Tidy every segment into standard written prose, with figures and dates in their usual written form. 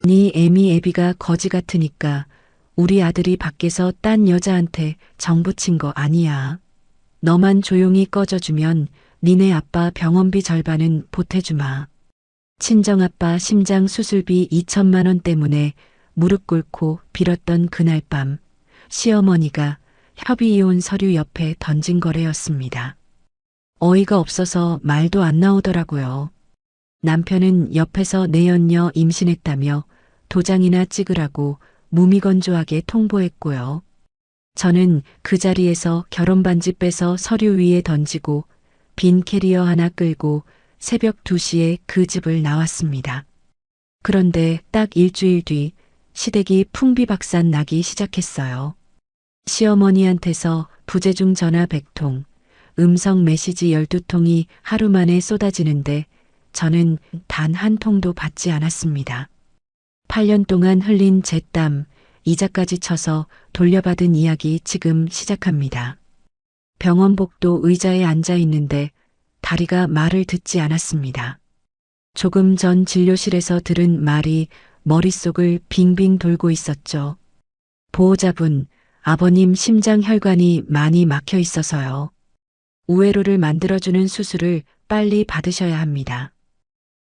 네 애미 애비가 거지 같으니까 우리 아들이 밖에서 딴 여자한테 정 붙인 거 아니야. 너만 조용히 꺼져주면 니네 아빠 병원비 절반은 보태주마. 친정아빠 심장 수술비 2천만 원 때문에 무릎 꿇고 빌었던 그날 밤 시어머니가 협의이혼 서류 옆에 던진 거래였습니다. 어이가 없어서 말도 안 나오더라고요. 남편은 옆에서 내연녀 임신했다며 도장이나 찍으라고 무미건조하게 통보했고요. 저는 그 자리에서 결혼반지 빼서 서류 위에 던지고 빈 캐리어 하나 끌고 새벽 2시에 그 집을 나왔습니다. 그런데 딱 일주일 뒤 시댁이 풍비박산 나기 시작했어요. 시어머니한테서 부재중 전화 100통, 음성 메시지 12통이 하루 만에 쏟아지는데 저는 단 한 통도 받지 않았습니다. 8년 동안 흘린 제 땀, 이자까지 쳐서 돌려받은 이야기 지금 시작합니다. 병원 복도 의자에 앉아 있는데 다리가 말을 듣지 않았습니다. 조금 전 진료실에서 들은 말이 머릿속을 빙빙 돌고 있었죠. 보호자분, 아버님 심장 혈관이 많이 막혀 있어서요. 우회로를 만들어주는 수술을 빨리 받으셔야 합니다.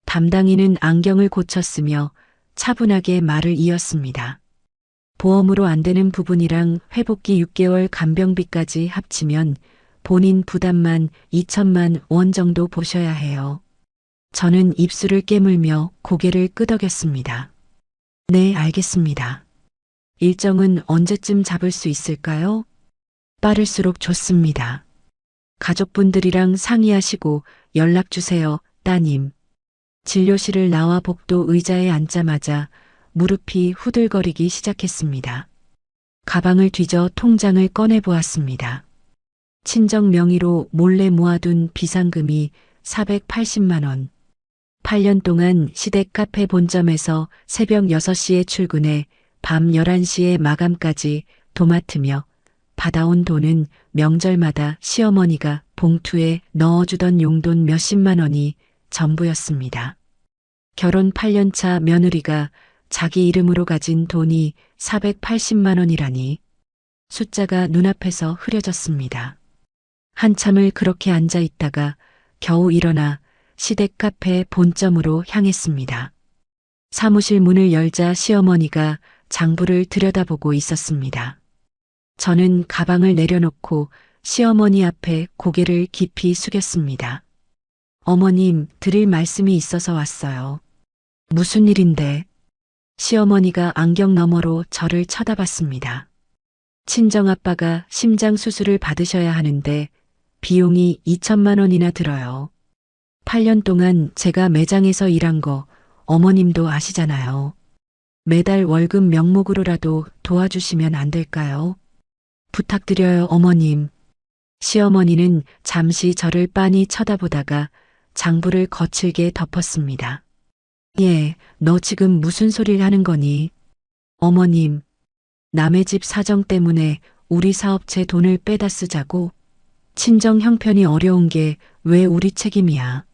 담당인은 안경을 고쳤으며 차분하게 말을 이었습니다. 보험으로 안 되는 부분이랑 회복기 6개월 간병비까지 합치면 본인 부담만 2천만 원 정도 보셔야 해요. 저는 입술을 깨물며 고개를 끄덕였습니다. 네, 알겠습니다. 일정은 언제쯤 잡을 수 있을까요? 빠를수록 좋습니다. 가족분들이랑 상의하시고 연락 주세요, 따님. 진료실을 나와 복도 의자에 앉자마자 무릎이 후들거리기 시작했습니다. 가방을 뒤져 통장을 꺼내 보았습니다. 친정 명의로 몰래 모아둔 비상금이 480만 원. 8년 동안 시댁 카페 본점에서 새벽 6시에 출근해 밤 11시에 마감까지 도맡으며 받아온 돈은 명절마다 시어머니가 봉투에 넣어주던 용돈 몇십만 원이 전부였습니다. 결혼 8년차 며느리가 자기 이름으로 가진 돈이 480만 원이라니 숫자가 눈앞에서 흐려졌습니다. 한참을 그렇게 앉아 있다가 겨우 일어나 시댁 카페 본점으로 향했습니다. 사무실 문을 열자 시어머니가 장부를 들여다보고 있었습니다. 저는 가방을 내려놓고 시어머니 앞에 고개를 깊이 숙였습니다. 어머님, 드릴 말씀이 있어서 왔어요. 무슨 일인데? 시어머니가 안경 너머로 저를 쳐다봤습니다. 친정아빠가 심장 수술을 받으셔야 하는데 비용이 2천만 원이나 들어요. 8년 동안 제가 매장에서 일한 거 어머님도 아시잖아요. 매달 월급 명목으로라도 도와주시면 안 될까요? 부탁드려요, 어머님. 시어머니는 잠시 저를 빤히 쳐다보다가 장부를 거칠게 덮었습니다. 예, 너 지금 무슨 소리를 하는 거니? 어머님, 남의 집 사정 때문에 우리 사업체 돈을 빼다 쓰자고? 친정 형편이 어려운 게 왜 우리 책임이야?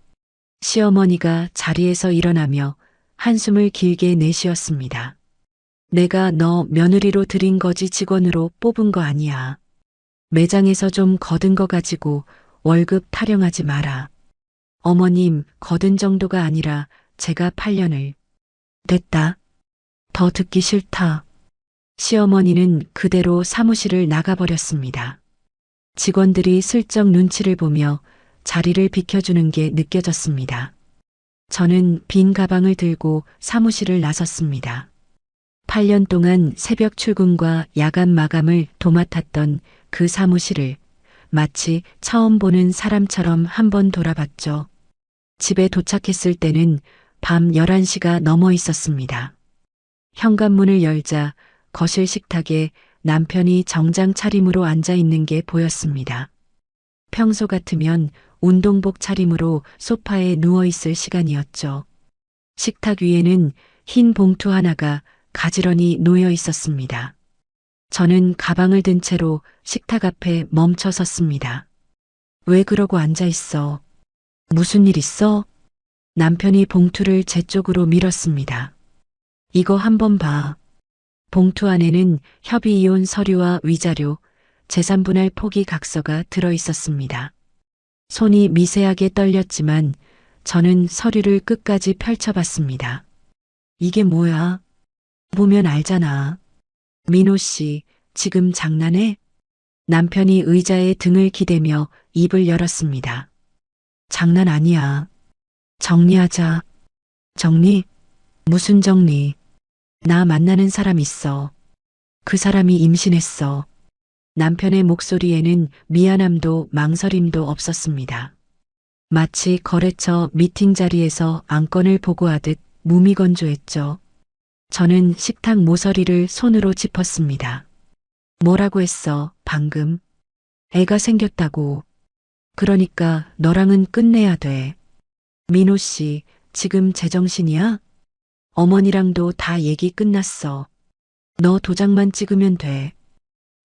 시어머니가 자리에서 일어나며 한숨을 길게 내쉬었습니다. 내가 너 며느리로 들인 거지 직원으로 뽑은 거 아니야. 매장에서 좀 거둔 거 가지고 월급 타령하지 마라. 어머님, 거둔 정도가 아니라 제가 8년을. 됐다. 더 듣기 싫다. 시어머니는 그대로 사무실을 나가버렸습니다. 직원들이 슬쩍 눈치를 보며 자리를 비켜주는 게 느껴졌습니다. 저는 빈 가방을 들고 사무실을 나섰습니다. 8년 동안 새벽 출근과 야간 마감을 도맡았던 그 사무실을 마치 처음 보는 사람처럼 한번 돌아봤죠. 집에 도착했을 때는 밤 11시가 넘어 있었습니다. 현관문을 열자 거실 식탁에 남편이 정장 차림으로 앉아 있는 게 보였습니다. 평소 같으면 운동복 차림으로 소파에 누워 있을 시간이었죠. 식탁 위에는 흰 봉투 하나가 가지런히 놓여 있었습니다. 저는 가방을 든 채로 식탁 앞에 멈춰 섰습니다. 왜 그러고 앉아 있어? 무슨 일 있어? 남편이 봉투를 제 쪽으로 밀었습니다. 이거 한번 봐. 봉투 안에는 협의이혼 서류와 위자료, 재산분할 포기 각서가 들어 있었습니다. 손이 미세하게 떨렸지만 저는 서류를 끝까지 펼쳐봤습니다. 이게 뭐야? 보면 알잖아. 민호 씨, 지금 장난해? 남편이 의자에 등을 기대며 입을 열었습니다. 장난 아니야. 정리하자. 정리? 무슨 정리? 나 만나는 사람 있어. 그 사람이 임신했어. 남편의 목소리에는 미안함도 망설임도 없었습니다. 마치 거래처 미팅 자리에서 안건을 보고하듯 무미건조했죠. 저는 식탁 모서리를 손으로 짚었습니다. 뭐라고 했어, 방금? 애가 생겼다고. 그러니까 너랑은 끝내야 돼. 민호 씨, 지금 제정신이야? 어머니랑도 다 얘기 끝났어. 너 도장만 찍으면 돼.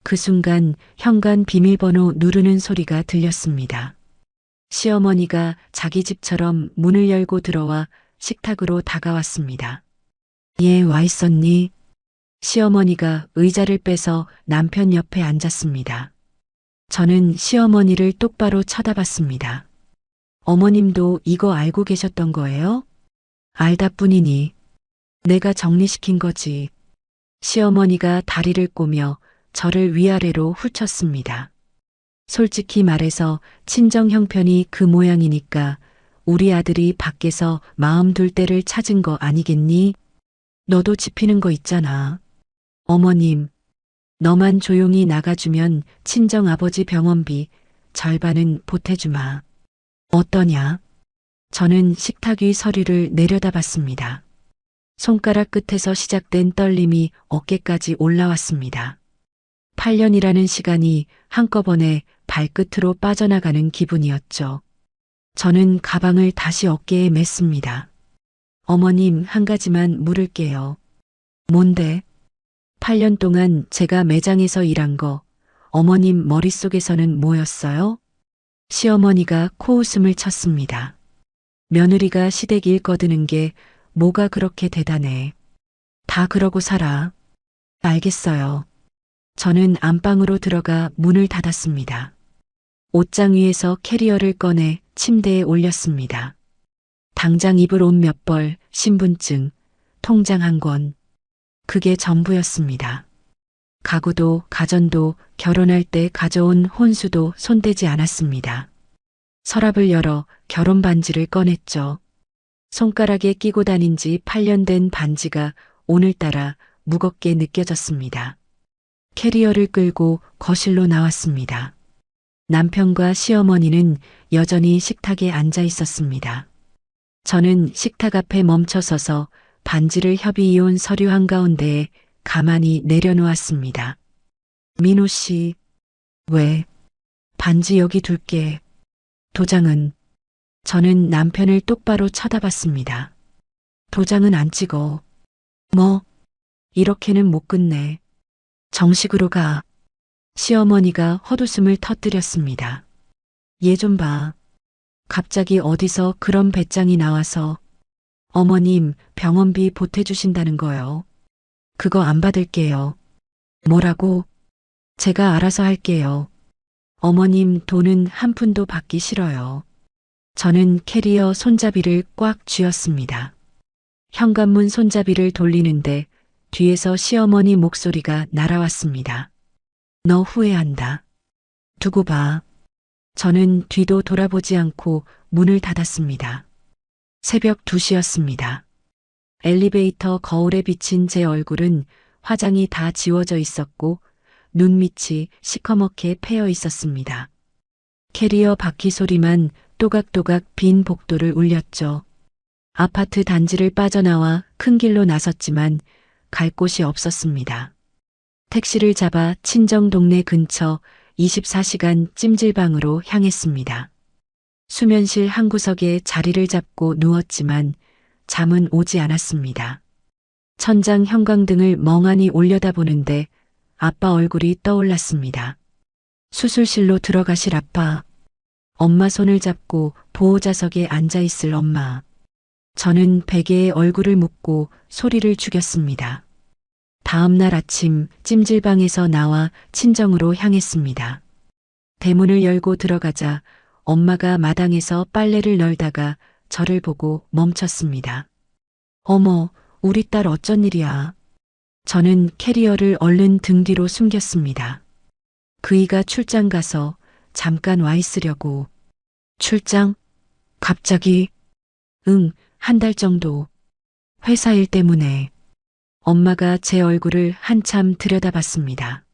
그 순간 현관 비밀번호 누르는 소리가 들렸습니다. 시어머니가 자기 집처럼 문을 열고 들어와 식탁으로 다가왔습니다. 얘 와 있었니? 시어머니가 의자를 빼서 남편 옆에 앉았습니다. 저는 시어머니를 똑바로 쳐다봤습니다. 어머님도 이거 알고 계셨던 거예요? 알다 뿐이니. 내가 정리시킨 거지. 시어머니가 다리를 꼬며 저를 위아래로 훑쳤습니다. 솔직히 말해서 친정 형편이 그 모양이니까 우리 아들이 밖에서 마음 둘 때를 찾은 거 아니겠니? 너도 짚히는 거 있잖아. 어머님, 너만 조용히 나가주면 친정 아버지 병원비 절반은 보태주마. 어떠냐? 저는 식탁 위 서류를 내려다봤습니다. 손가락 끝에서 시작된 떨림이 어깨까지 올라왔습니다. 8년이라는 시간이 한꺼번에 발끝으로 빠져나가는 기분이었죠. 저는 가방을 다시 어깨에 맸습니다. 어머님, 한 가지만 물을게요. 뭔데? 8년 동안 제가 매장에서 일한 거 어머님 머릿속에서는 뭐였어요? 시어머니가 코웃음을 쳤습니다. 며느리가 시댁 일 거드는 게 뭐가 그렇게 대단해. 다 그러고 살아. 알겠어요. 저는 안방으로 들어가 문을 닫았습니다. 옷장 위에서 캐리어를 꺼내 침대에 올렸습니다. 당장 입을 옷 몇 벌, 신분증, 통장 한 권. 그게 전부였습니다. 가구도 가전도 결혼할 때 가져온 혼수도 손대지 않았습니다. 서랍을 열어 결혼 반지를 꺼냈죠. 손가락에 끼고 다닌 지 8년 된 반지가 오늘따라 무겁게 느껴졌습니다. 캐리어를 끌고 거실로 나왔습니다. 남편과 시어머니는 여전히 식탁에 앉아 있었습니다. 저는 식탁 앞에 멈춰서서 반지를 협의이혼 서류 한가운데에 가만히 내려놓았습니다. 민호 씨, 왜? 반지 여기 둘게. 도장은? 저는 남편을 똑바로 쳐다봤습니다. 도장은 안 찍어. 뭐? 이렇게는 못 끝내. 정식으로 가. 시어머니가 헛웃음을 터뜨렸습니다. 얘 좀 봐. 갑자기 어디서 그런 배짱이 나와서. 어머님, 병원비 보태주신다는 거요. 그거 안 받을게요. 뭐라고? 제가 알아서 할게요. 어머님 돈은 한 푼도 받기 싫어요. 저는 캐리어 손잡이를 꽉 쥐었습니다. 현관문 손잡이를 돌리는데 뒤에서 시어머니 목소리가 날아왔습니다. 너 후회한다. 두고 봐. 저는 뒤도 돌아보지 않고 문을 닫았습니다. 새벽 2시였습니다. 엘리베이터 거울에 비친 제 얼굴은 화장이 다 지워져 있었고 눈밑이 시커멓게 패여 있었습니다. 캐리어 바퀴 소리만 또각또각 빈 복도를 울렸죠. 아파트 단지를 빠져나와 큰 길로 나섰지만 갈 곳이 없었습니다. 택시를 잡아 친정 동네 근처 24시간 찜질방으로 향했습니다. 수면실 한 구석에 자리를 잡고 누웠지만 잠은 오지 않았습니다. 천장 형광등을 멍하니 올려다보는데 아빠 얼굴이 떠올랐습니다. 수술실로 들어가실 아빠. 엄마 손을 잡고 보호자석에 앉아 있을 엄마. 저는 베개에 얼굴을 묻고 소리를 죽였습니다. 다음 날 아침 찜질방에서 나와 친정으로 향했습니다. 대문을 열고 들어가자 엄마가 마당에서 빨래를 널다가 저를 보고 멈췄습니다. 어머, 우리 딸 어쩐 일이야. 저는 캐리어를 얼른 등 뒤로 숨겼습니다. 그이가 출장 가서 잠깐 와 있으려고. 출장? 갑자기? 응, 한 달 정도. 회사 일 때문에. 엄마가 제 얼굴을 한참 들여다봤습니다.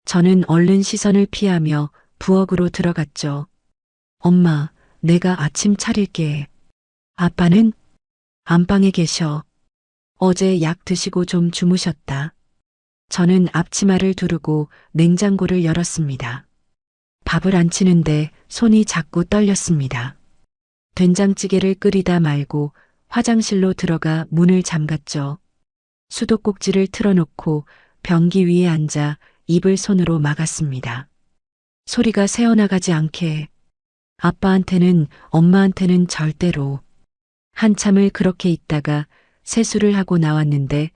저는 얼른 시선을 피하며 부엌으로 들어갔죠. 엄마, 내가 아침 차릴게. 아빠는? 안방에 계셔. 어제 약 드시고 좀 주무셨다. 저는 앞치마를 두르고 냉장고를 열었습니다. 밥을 안 치는데 손이 자꾸 떨렸습니다. 된장찌개를 끓이다 말고 화장실로 들어가 문을 잠갔죠. 수도꼭지를 틀어놓고 변기 위에 앉아 입을 손으로 막았습니다. 소리가 새어나가지 않게. 아빠한테는, 엄마한테는 절대로. 한참을 그렇게 있다가 세수를 하고 나왔는데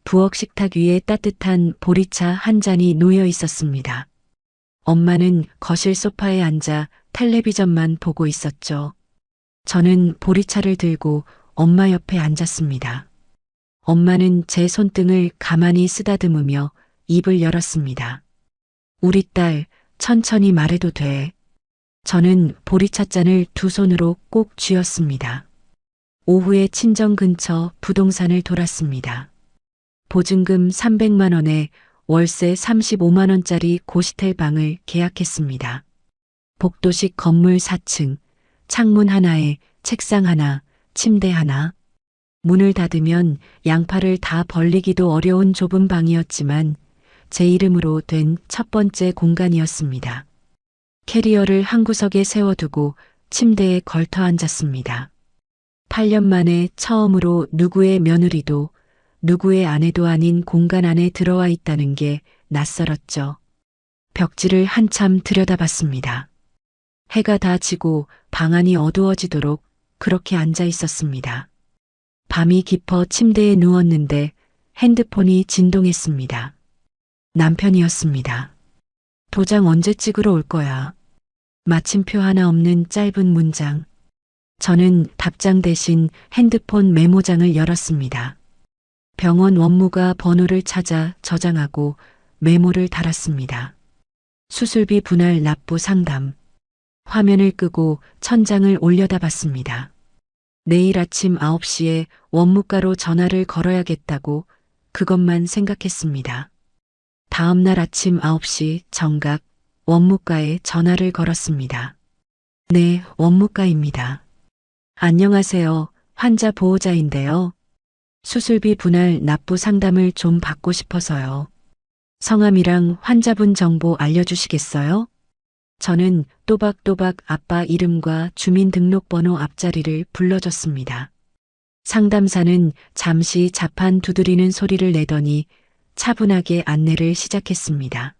부엌 식탁 위에 따뜻한 보리차 한 잔이 놓여 있었습니다. 엄마는 거실 소파에 앉아 텔레비전만 보고 있었죠. 저는 보리차를 들고 엄마 옆에 앉았습니다. 엄마는 제 손등을 가만히 쓰다듬으며 입을 열었습니다. 우리 딸, 천천히 말해도 돼. 저는 보리차 잔을 두 손으로 꼭 쥐었습니다. 오후에 친정 근처 부동산을 돌았습니다. 보증금 300만 원에 월세 35만 원짜리 고시텔 방을 계약했습니다. 복도식 건물 4층, 창문 하나에 책상 하나, 침대 하나. 문을 닫으면 양팔을 다 벌리기도 어려운 좁은 방이었지만 제 이름으로 된 첫 번째 공간이었습니다. 캐리어를 한 구석에 세워두고 침대에 걸터 앉았습니다. 8년 만에 처음으로 누구의 며느리도 누구의 아내도 아닌 공간 안에 들어와 있다는 게 낯설었죠. 벽지를 한참 들여다봤습니다. 해가 다 지고 방 안이 어두워지도록 그렇게 앉아 있었습니다. 밤이 깊어 침대에 누웠는데 핸드폰이 진동했습니다. 남편이었습니다. 도장 언제 찍으러 올 거야? 마침표 하나 없는 짧은 문장. 저는 답장 대신 핸드폰 메모장을 열었습니다. 병원 원무가 번호를 찾아 저장하고 메모를 달았습니다. 수술비 분할 납부 상담. 화면을 끄고 천장을 올려다봤습니다. 내일 아침 9시에 원무과로 전화를 걸어야겠다고 그것만 생각했습니다. 다음 날 아침 9시 정각 원무과에 전화를 걸었습니다. 네, 원무과입니다. 안녕하세요. 환자 보호자인데요. 수술비 분할 납부 상담을 좀 받고 싶어서요. 성함이랑 환자분 정보 알려주시겠어요? 저는 또박또박 아빠 이름과 주민등록번호 앞자리를 불러줬습니다. 상담사는 잠시 자판 두드리는 소리를 내더니 차분하게 안내를 시작했습니다.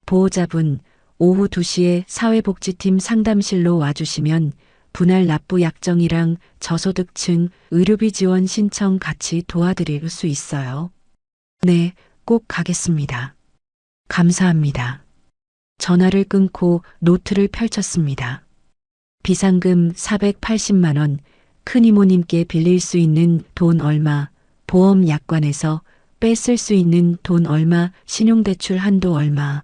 보호자분, 오후 2시에 사회복지팀 상담실로 와주시면 분할 납부 약정이랑 저소득층 의료비 지원 신청 같이 도와드릴 수 있어요. 네, 꼭 가겠습니다. 감사합니다. 전화를 끊고 노트를 펼쳤습니다. 비상금 480만 원, 큰 이모님께 빌릴 수 있는 돈 얼마, 보험 약관에서 뺐을 수 있는 돈 얼마, 신용대출 한도 얼마.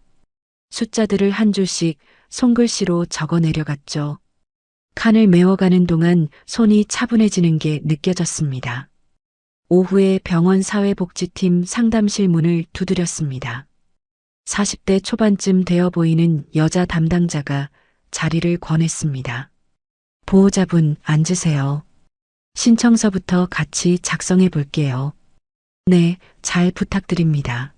숫자들을 한 줄씩 손글씨로 적어 내려갔죠. 칸을 메워가는 동안 손이 차분해지는 게 느껴졌습니다. 오후에 병원 사회복지팀 상담실 문을 두드렸습니다. 40대 초반쯤 되어 보이는 여자 담당자가 자리를 권했습니다. 보호자분 앉으세요. 신청서부터 같이 작성해 볼게요. 네, 잘 부탁드립니다.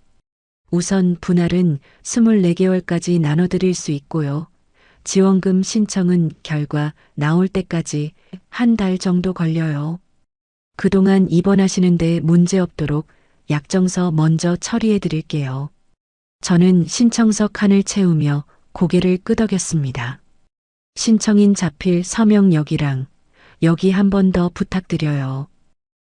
우선 분할은 24개월까지 나눠드릴 수 있고요. 지원금 신청은 결과 나올 때까지 한 달 정도 걸려요. 그동안 입원하시는데 문제 없도록 약정서 먼저 처리해 드릴게요. 저는 신청서 칸을 채우며 고개를 끄덕였습니다. 신청인 자필 서명여기랑 여기 한 번 더 부탁드려요.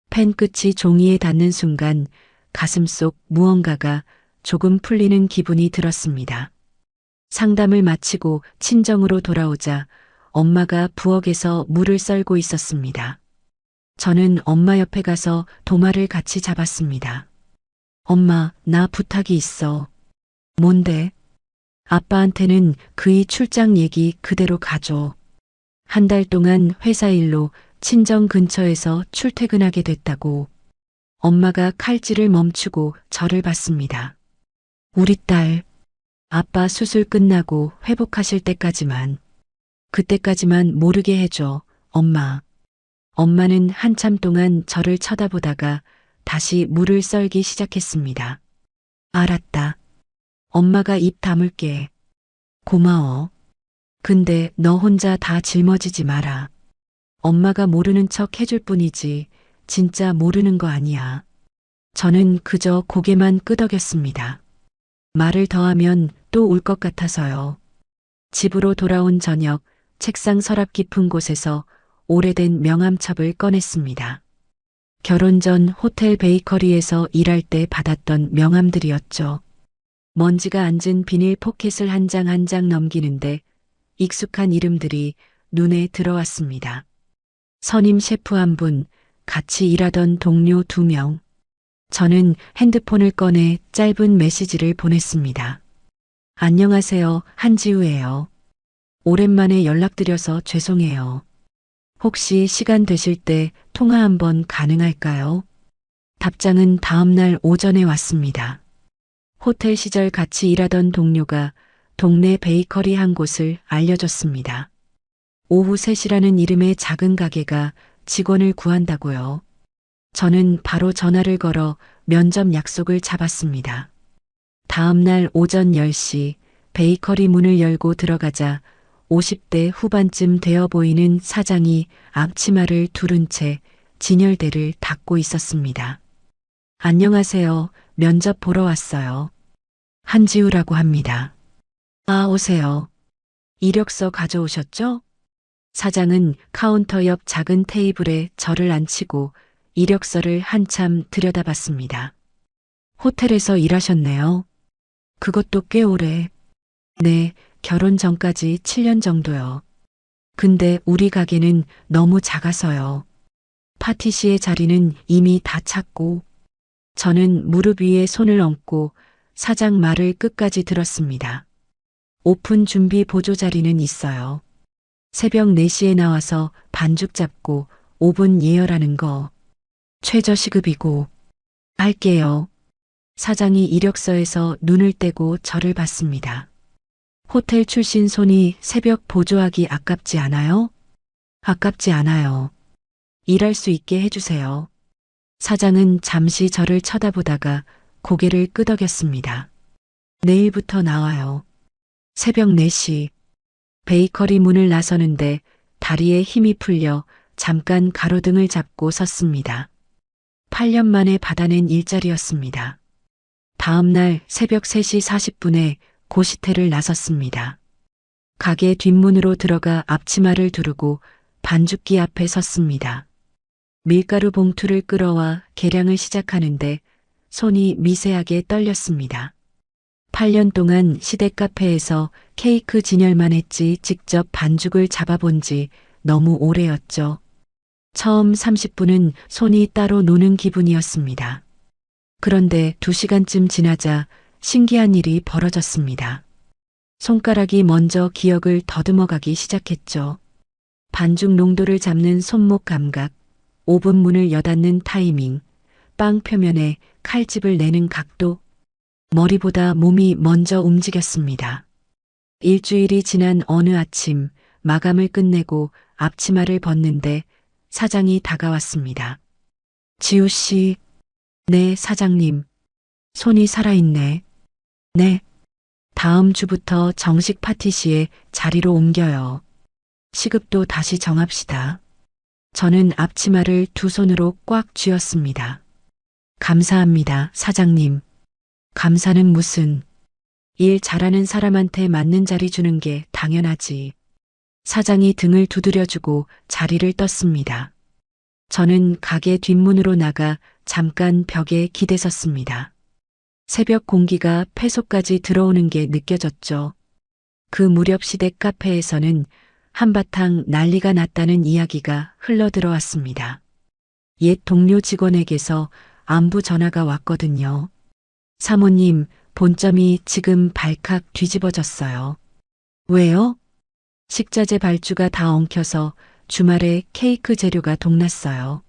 펜 끝이 종이에 닿는 순간 가슴 속 무언가가 조금 풀리는 기분이 들었습니다. 상담을 마치고 친정으로 돌아오자 엄마가 부엌에서 물을 썰고 있었습니다. 저는 엄마 옆에 가서 도마를 같이 잡았습니다. 엄마, 나 부탁이 있어. 뭔데? 아빠한테는 그이 출장 얘기 그대로 가줘. 한 달 동안 회사 일로 친정 근처에서 출퇴근하게 됐다고. 엄마가 칼질을 멈추고 저를 봤습니다. 우리 딸, 아빠 수술 끝나고 회복하실 때까지만, 그때까지만 모르게 해줘, 엄마. 엄마는 한참 동안 저를 쳐다보다가 다시 물을 썰기 시작했습니다. 알았다. 엄마가 입 다물게. 고마워. 근데 너 혼자 다 짊어지지 마라. 엄마가 모르는 척 해줄 뿐이지 진짜 모르는 거 아니야. 저는 그저 고개만 끄덕였습니다. 말을 더하면 또 울 것 같아서요. 집으로 돌아온 저녁 책상 서랍 깊은 곳에서 오래된 명함첩을 꺼냈습니다. 결혼 전 호텔 베이커리에서 일할 때 받았던 명함들이었죠. 먼지가 앉은 비닐 포켓을 한 장 한 장 넘기는데 익숙한 이름들이 눈에 들어왔습니다. 선임 셰프 한 분, 같이 일하던 동료 2명. 저는 핸드폰을 꺼내 짧은 메시지를 보냈습니다. 안녕하세요, 한지우예요. 오랜만에 연락드려서 죄송해요. 혹시 시간 되실 때 통화 한번 가능할까요? 답장은 다음날 오전에 왔습니다. 호텔 시절 같이 일하던 동료가 동네 베이커리 한 곳을 알려줬습니다. 오후 3시라는 이름의 작은 가게가 직원을 구한다고요. 저는 바로 전화를 걸어 면접 약속을 잡았습니다. 다음 날 오전 10시 베이커리 문을 열고 들어가자 50대 후반쯤 되어 보이는 사장이 앞치마를 두른 채 진열대를 닦고 있었습니다. 안녕하세요. 면접 보러 왔어요. 한지우라고 합니다. 아, 오세요. 이력서 가져오셨죠? 사장은 카운터 옆 작은 테이블에 저를 앉히고 이력서를 한참 들여다봤습니다. 호텔에서 일하셨네요. 그것도 꽤 오래. 네, 결혼 전까지 7년 정도요. 근데 우리 가게는 너무 작아서요. 파티시의 자리는 이미 다 찼고. 저는 무릎 위에 손을 얹고 사장 말을 끝까지 들었습니다. 오픈 준비 보조 자리는 있어요. 새벽 4시에 나와서 반죽 잡고 5분 예열하는 거. 최저 시급이고. 할게요. 사장이 이력서에서 눈을 떼고 저를 봤습니다. 호텔 출신 손이 새벽 보조하기 아깝지 않아요? 아깝지 않아요. 일할 수 있게 해주세요. 사장은 잠시 저를 쳐다보다가 고개를 끄덕였습니다. 내일부터 나와요. 새벽 4시. 베이커리 문을 나서는데 다리에 힘이 풀려 잠깐 가로등을 잡고 섰습니다. 8년 만에 받아낸 일자리였습니다. 다음 날 새벽 3시 40분에 고시텔을 나섰습니다. 가게 뒷문으로 들어가 앞치마를 두르고 반죽기 앞에 섰습니다. 밀가루 봉투를 끌어와 계량을 시작하는데 손이 미세하게 떨렸습니다. 8년 동안 시댁 카페에서 케이크 진열만 했지 직접 반죽을 잡아본 지 너무 오래였죠. 처음 30분은 손이 따로 노는 기분이었습니다. 그런데 2시간쯤 지나자 신기한 일이 벌어졌습니다. 손가락이 먼저 기억을 더듬어가기 시작했죠. 반죽 농도를 잡는 손목 감각, 오븐 문을 여닫는 타이밍, 빵 표면에 칼집을 내는 각도, 머리보다 몸이 먼저 움직였습니다. 일주일이 지난 어느 아침 마감을 끝내고 앞치마를 벗는데 사장이 다가왔습니다. 지우 씨. 네, 사장님. 손이 살아있네. 네. 다음 주부터 정식 파티시에 자리로 옮겨요. 시급도 다시 정합시다. 저는 앞치마를 2손으로 꽉 쥐었습니다. 감사합니다, 사장님. 감사는 무슨. 일 잘하는 사람한테 맞는 자리 주는 게 당연하지. 사장이 등을 두드려주고 자리를 떴습니다. 저는 가게 뒷문으로 나가 잠깐 벽에 기대섰습니다. 새벽 공기가 폐속까지 들어오는 게 느껴졌죠. 그 무렵 시댁 카페에서는 한바탕 난리가 났다는 이야기가 흘러들어왔습니다. 옛 동료 직원에게서 안부 전화가 왔거든요. 사모님, 본점이 지금 발칵 뒤집어졌어요. 왜요? 식자재 발주가 다 엉켜서 주말에 케이크 재료가 동났어요.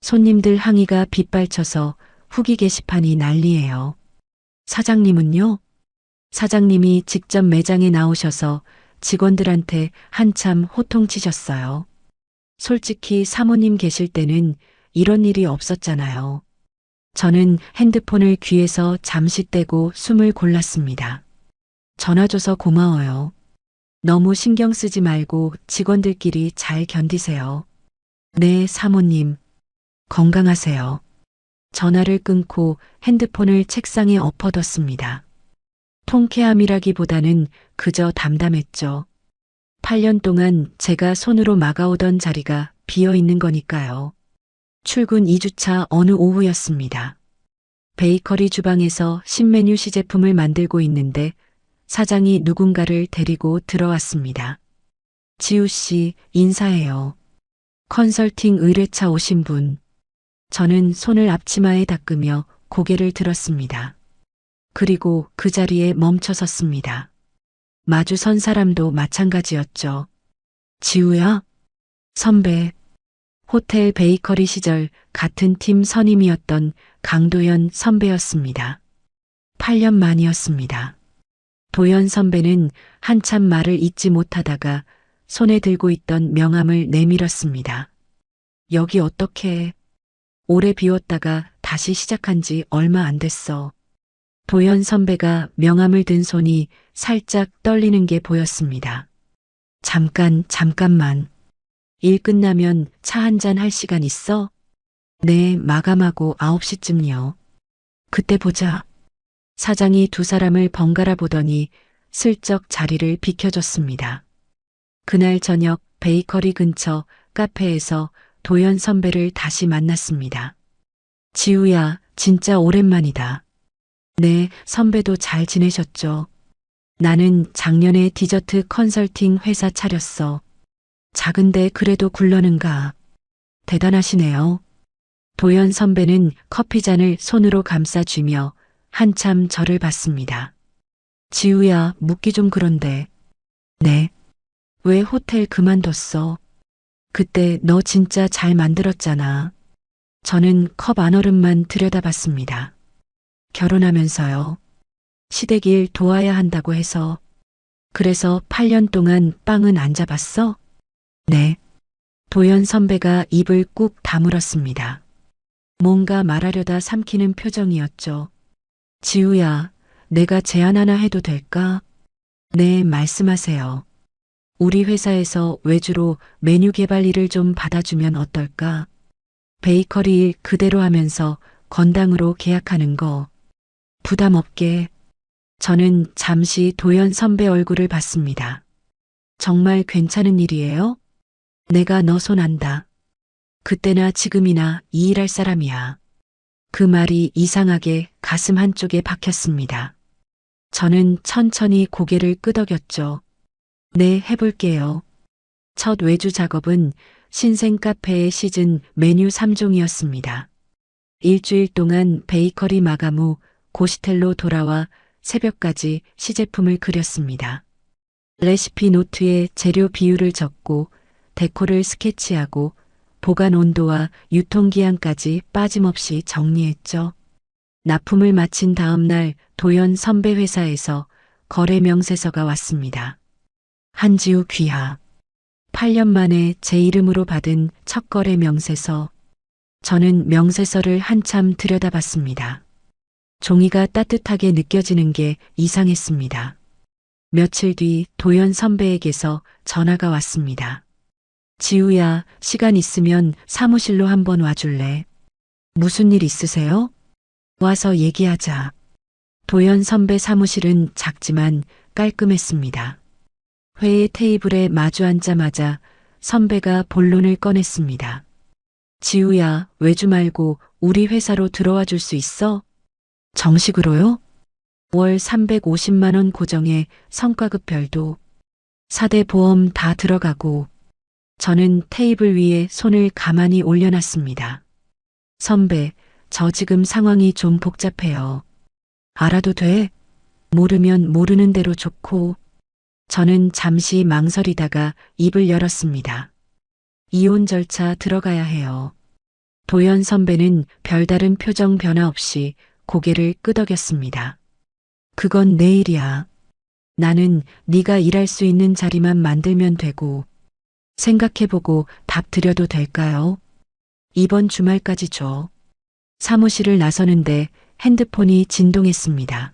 손님들 항의가 빗발쳐서 후기 게시판이 난리예요. 사장님은요? 사장님이 직접 매장에 나오셔서 직원들한테 한참 호통치셨어요. 솔직히 사모님 계실 때는 이런 일이 없었잖아요. 저는 핸드폰을 귀에서 잠시 떼고 숨을 골랐습니다. 전화 줘서 고마워요. 너무 신경 쓰지 말고 직원들끼리 잘 견디세요. 네, 사모님. 건강하세요. 전화를 끊고 핸드폰을 책상에 엎어뒀습니다. 통쾌함이라기보다는 그저 담담했죠. 8년 동안 제가 손으로 막아오던 자리가 비어 있는 거니까요. 출근 2주차 어느 오후였습니다. 베이커리 주방에서 신메뉴 시제품을 만들고 있는데 사장이 누군가를 데리고 들어왔습니다. 지우 씨, 인사해요. 컨설팅 의뢰차 오신 분. 저는 손을 앞치마에 닦으며 고개를 들었습니다. 그리고 그 자리에 멈춰 섰습니다. 마주 선 사람도 마찬가지였죠. 지우야? 선배. 호텔 베이커리 시절 같은 팀 선임이었던 강도연 선배였습니다. 8년 만이었습니다. 도연 선배는 한참 말을 잇지 못하다가 손에 들고 있던 명함을 내밀었습니다. 여기 어떻게 오래 비웠다가 다시 시작한 지 얼마 안 됐어. 도연 선배가 명함을 든 손이 살짝 떨리는 게 보였습니다. 잠깐만. 일 끝나면 차 한잔 할 시간 있어? 네, 마감하고 9시쯤요. 그때 보자. 사장이 두 사람을 번갈아 보더니 슬쩍 자리를 비켜줬습니다. 그날 저녁 베이커리 근처 카페에서 도연 선배를 다시 만났습니다. 지우야, 진짜 오랜만이다. 네, 선배도 잘 지내셨죠? 나는 작년에 디저트 컨설팅 회사 차렸어. 작은데 그래도 굴러는가. 대단하시네요. 도연 선배는 커피잔을 손으로 감싸쥐며 한참 저를 봤습니다. 지우야, 묻기 좀 그런데. 네. 왜 호텔 그만뒀어? 그때 너 진짜 잘 만들었잖아. 저는 컵 안얼음만 들여다봤습니다. 결혼하면서요. 시댁 일 도와야 한다고 해서. 그래서 8년 동안 빵은 안 잡았어? 네. 도연 선배가 입을 꾹 다물었습니다. 뭔가 말하려다 삼키는 표정이었죠. 지우야, 내가 제안 하나 해도 될까? 네, 말씀하세요. 우리 회사에서 외주로 메뉴 개발 일을 좀 받아주면 어떨까? 베이커리 일 그대로 하면서 건당으로 계약하는 거. 부담 없게. 저는 잠시 도연 선배 얼굴을 봤습니다. 정말 괜찮은 일이에요? 내가 너 손 안다. 그때나 지금이나 이 일할 사람이야. 그 말이 이상하게 가슴 한쪽에 박혔습니다. 저는 천천히 고개를 끄덕였죠. 네, 해볼게요. 첫 외주 작업은 신생 카페의 시즌 메뉴 3종이었습니다. 일주일 동안 베이커리 마감 후 고시텔로 돌아와 새벽까지 시제품을 그렸습니다. 레시피 노트에 재료 비율을 적고 데코를 스케치하고 보관 온도와 유통기한까지 빠짐없이 정리했죠. 납품을 마친 다음 날 도연 선배 회사에서 거래 명세서가 왔습니다. 한지우 귀하. 8년 만에 제 이름으로 받은 첫 거래 명세서. 저는 명세서를 한참 들여다봤습니다. 종이가 따뜻하게 느껴지는 게 이상했습니다. 며칠 뒤 도연 선배에게서 전화가 왔습니다. 지우야, 시간 있으면 사무실로 한번 와줄래? 무슨 일 있으세요? 와서 얘기하자. 도연 선배 사무실은 작지만 깔끔했습니다. 회의 테이블에 마주 앉자마자 선배가 본론을 꺼냈습니다. 지우야, 외주 말고 우리 회사로 들어와 줄 수 있어? 정식으로요? 월 350만 원 고정에 성과급 별도, 4대 보험 다 들어가고. 저는 테이블 위에 손을 가만히 올려놨습니다. 선배, 저 지금 상황이 좀 복잡해요. 알아도 돼? 모르면 모르는 대로 좋고. 저는 잠시 망설이다가 입을 열었습니다. 이혼 절차 들어가야 해요. 도연 선배는 별다른 표정 변화 없이 고개를 끄덕였습니다. 그건 내일이야. 나는 네가 일할 수 있는 자리만 만들면 되고. 생각해보고 답 드려도 될까요? 이번 주말까지 줘. 사무실을 나서는데 핸드폰이 진동했습니다.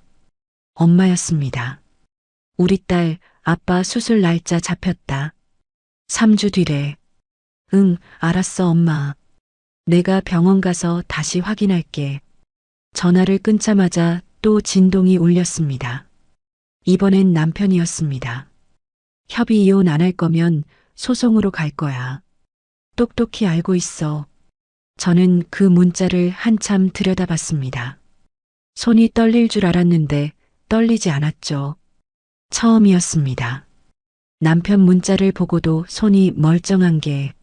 엄마였습니다. 우리 딸, 아빠 수술 날짜 잡혔다. 3주 뒤래. 응, 알았어, 엄마. 내가 병원 가서 다시 확인할게. 전화를 끊자마자 또 진동이 울렸습니다. 이번엔 남편이었습니다. 협의 이혼 안 할 거면 소송으로 갈 거야. 똑똑히 알고 있어. 저는 그 문자를 한참 들여다봤습니다. 손이 떨릴 줄 알았는데 떨리지 않았죠. 처음이었습니다. 남편 문자를 보고도 손이 멀쩡한 게.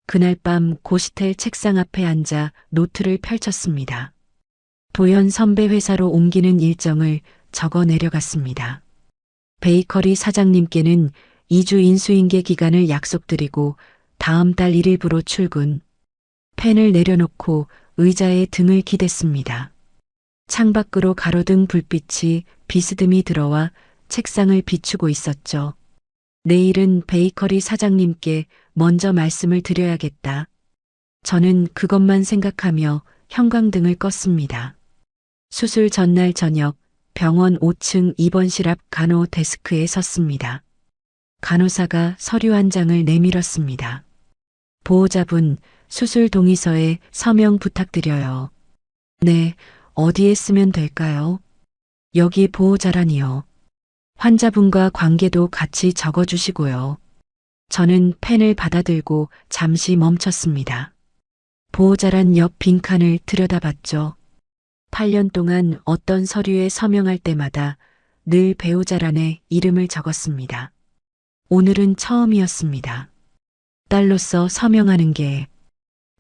그날 밤 고시텔 책상 앞에 앉아 노트를 펼쳤습니다. 도연 선배 회사로 옮기는 일정을 적어 내려갔습니다. 베이커리 사장님께는 2주 인수인계 기간을 약속드리고 다음 달 1일부로 출근. 펜을 내려놓고 의자에 등을 기댔습니다. 창밖으로 가로등 불빛이 비스듬히 들어와 책상을 비추고 있었죠. 내일은 베이커리 사장님께 먼저 말씀을 드려야겠다. 저는 그것만 생각하며 형광등을 껐습니다. 수술 전날 저녁 병원 5층 입원실 앞 간호 데스크에 섰습니다. 간호사가 서류 한 장을 내밀었습니다. 보호자분, 수술 동의서에 서명 부탁드려요. 네, 어디에 쓰면 될까요? 여기 보호자란이요. 환자분과 관계도 같이 적어주시고요. 저는 펜을 받아들고 잠시 멈췄습니다. 보호자란 옆 빈칸을 들여다봤죠. 8년 동안 어떤 서류에 서명할 때마다 늘 배우자란에 이름을 적었습니다. 오늘은 처음이었습니다. 딸로서 서명하는 게.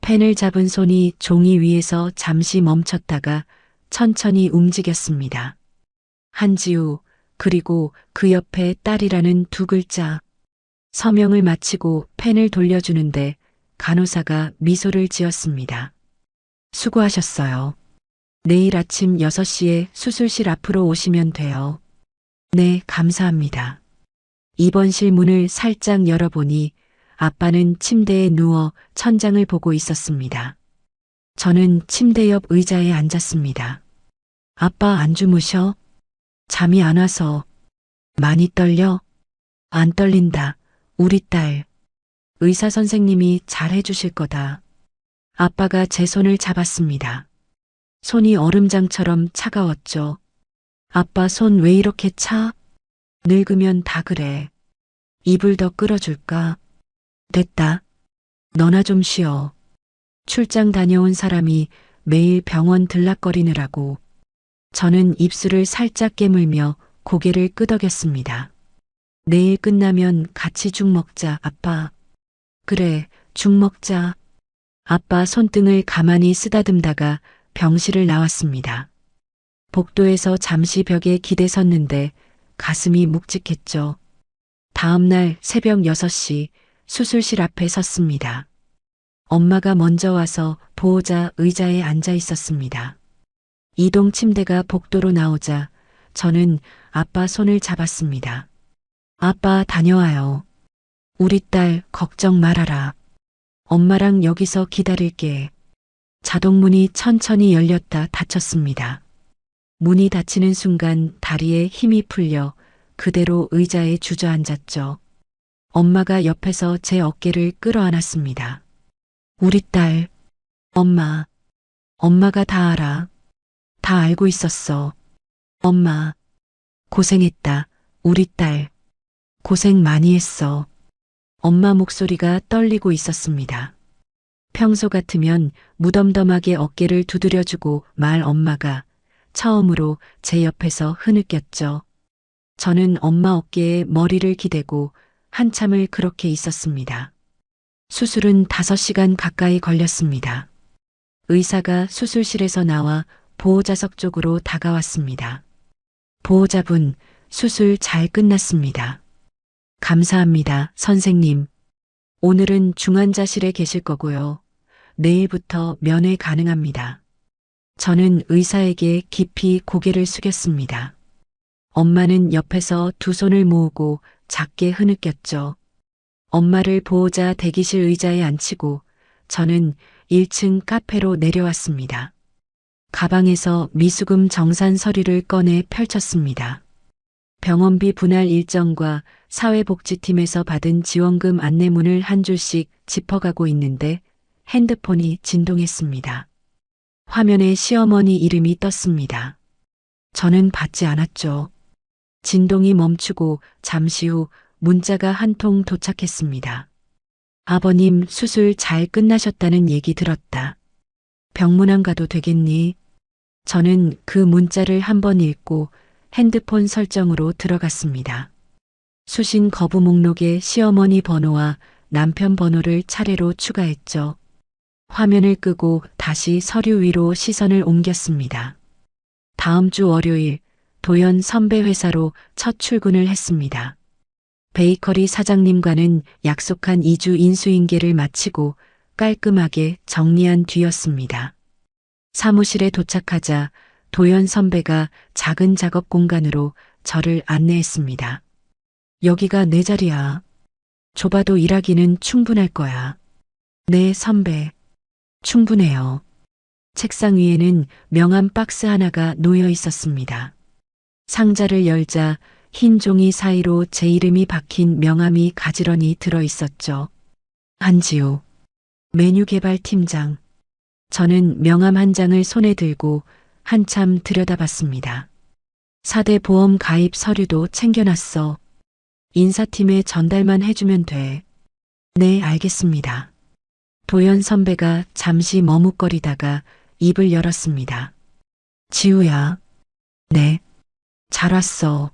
펜을 잡은 손이 종이 위에서 잠시 멈췄다가 천천히 움직였습니다. 한지우, 그리고 그 옆에 딸이라는 두 글자. 서명을 마치고 펜을 돌려주는데 간호사가 미소를 지었습니다. 수고하셨어요. 내일 아침 6시에 수술실 앞으로 오시면 돼요. 네, 감사합니다. 입원실 문을 살짝 열어보니 아빠는 침대에 누워 천장을 보고 있었습니다. 저는 침대 옆 의자에 앉았습니다. 아빠 안 주무셔? 잠이 안 와서. 많이 떨려? 안 떨린다. 우리 딸. 의사 선생님이 잘 해주실 거다. 아빠가 제 손을 잡았습니다. 손이 얼음장처럼 차가웠죠. 아빠 손 왜 이렇게 차? 늙으면 다 그래. 이불 더 끌어줄까? 됐다. 너나 좀 쉬어. 출장 다녀온 사람이 매일 병원 들락거리느라고. 저는 입술을 살짝 깨물며 고개를 끄덕였습니다. 내일 끝나면 같이 죽 먹자, 아빠. 그래, 죽 먹자. 아빠 손등을 가만히 쓰다듬다가 병실을 나왔습니다. 복도에서 잠시 벽에 기대 섰는데 가슴이 묵직했죠. 다음 날 새벽 6시 수술실 앞에 섰습니다. 엄마가 먼저 와서 보호자 의자에 앉아 있었습니다. 이동 침대가 복도로 나오자 저는 아빠 손을 잡았습니다. 아빠 다녀와요. 우리 딸 걱정 말아라. 엄마랑 여기서 기다릴게. 자동문이 천천히 열렸다 닫혔습니다. 문이 닫히는 순간 다리에 힘이 풀려 그대로 의자에 주저앉았죠. 엄마가 옆에서 제 어깨를 끌어안았습니다. 우리 딸, 엄마가 다 알아. 다 알고 있었어. 엄마, 고생했다. 우리 딸. 고생 많이 했어. 엄마 목소리가 떨리고 있었습니다. 평소 같으면 무덤덤하게 어깨를 두드려주고 말 엄마가 처음으로 제 옆에서 흐느꼈죠. 저는 엄마 어깨에 머리를 기대고 한참을 그렇게 있었습니다. 수술은 5시간 가까이 걸렸습니다. 의사가 수술실에서 나와 보호자석 쪽으로 다가왔습니다. 보호자분, 수술 잘 끝났습니다. 감사합니다, 선생님. 오늘은 중환자실에 계실 거고요. 내일부터 면회 가능합니다. 저는 의사에게 깊이 고개를 숙였습니다. 엄마는 옆에서 두 손을 모으고 작게 흐느꼈죠. 엄마를 보호자 대기실 의자에 앉히고 저는 1층 카페로 내려왔습니다. 가방에서 미수금 정산 서류를 꺼내 펼쳤습니다. 병원비 분할 일정과 사회복지팀에서 받은 지원금 안내문을 한 줄씩 짚어가고 있는데 핸드폰이 진동했습니다. 화면에 시어머니 이름이 떴습니다. 저는 받지 않았죠. 진동이 멈추고 잠시 후 문자가 한 통 도착했습니다. 아버님 수술 잘 끝나셨다는 얘기 들었다. 병문안 가도 되겠니? 저는 그 문자를 한번 읽고 핸드폰 설정으로 들어갔습니다. 수신 거부 목록에 시어머니 번호와 남편 번호를 차례로 추가했죠. 화면을 끄고 다시 서류 위로 시선을 옮겼습니다. 다음 주 월요일 도연 선배 회사로 첫 출근을 했습니다. 베이커리 사장님과는 약속한 2주 인수인계를 마치고 깔끔하게 정리한 뒤였습니다. 사무실에 도착하자 도연 선배가 작은 작업 공간으로 저를 안내했습니다. 여기가 내 자리야. 좁아도 일하기는 충분할 거야. 네, 선배. 충분해요. 책상 위에는 명함 박스 하나가 놓여 있었습니다. 상자를 열자 흰 종이 사이로 제 이름이 박힌 명함이 가지런히 들어 있었죠. 한지우, 메뉴 개발 팀장. 저는 명함 한 장을 손에 들고 한참 들여다봤습니다. 4대 보험 가입 서류도 챙겨놨어. 인사팀에 전달만 해주면 돼. 네, 알겠습니다. 도연 선배가 잠시 머뭇거리다가 입을 열었습니다. 지우야. 네. 잘 왔어.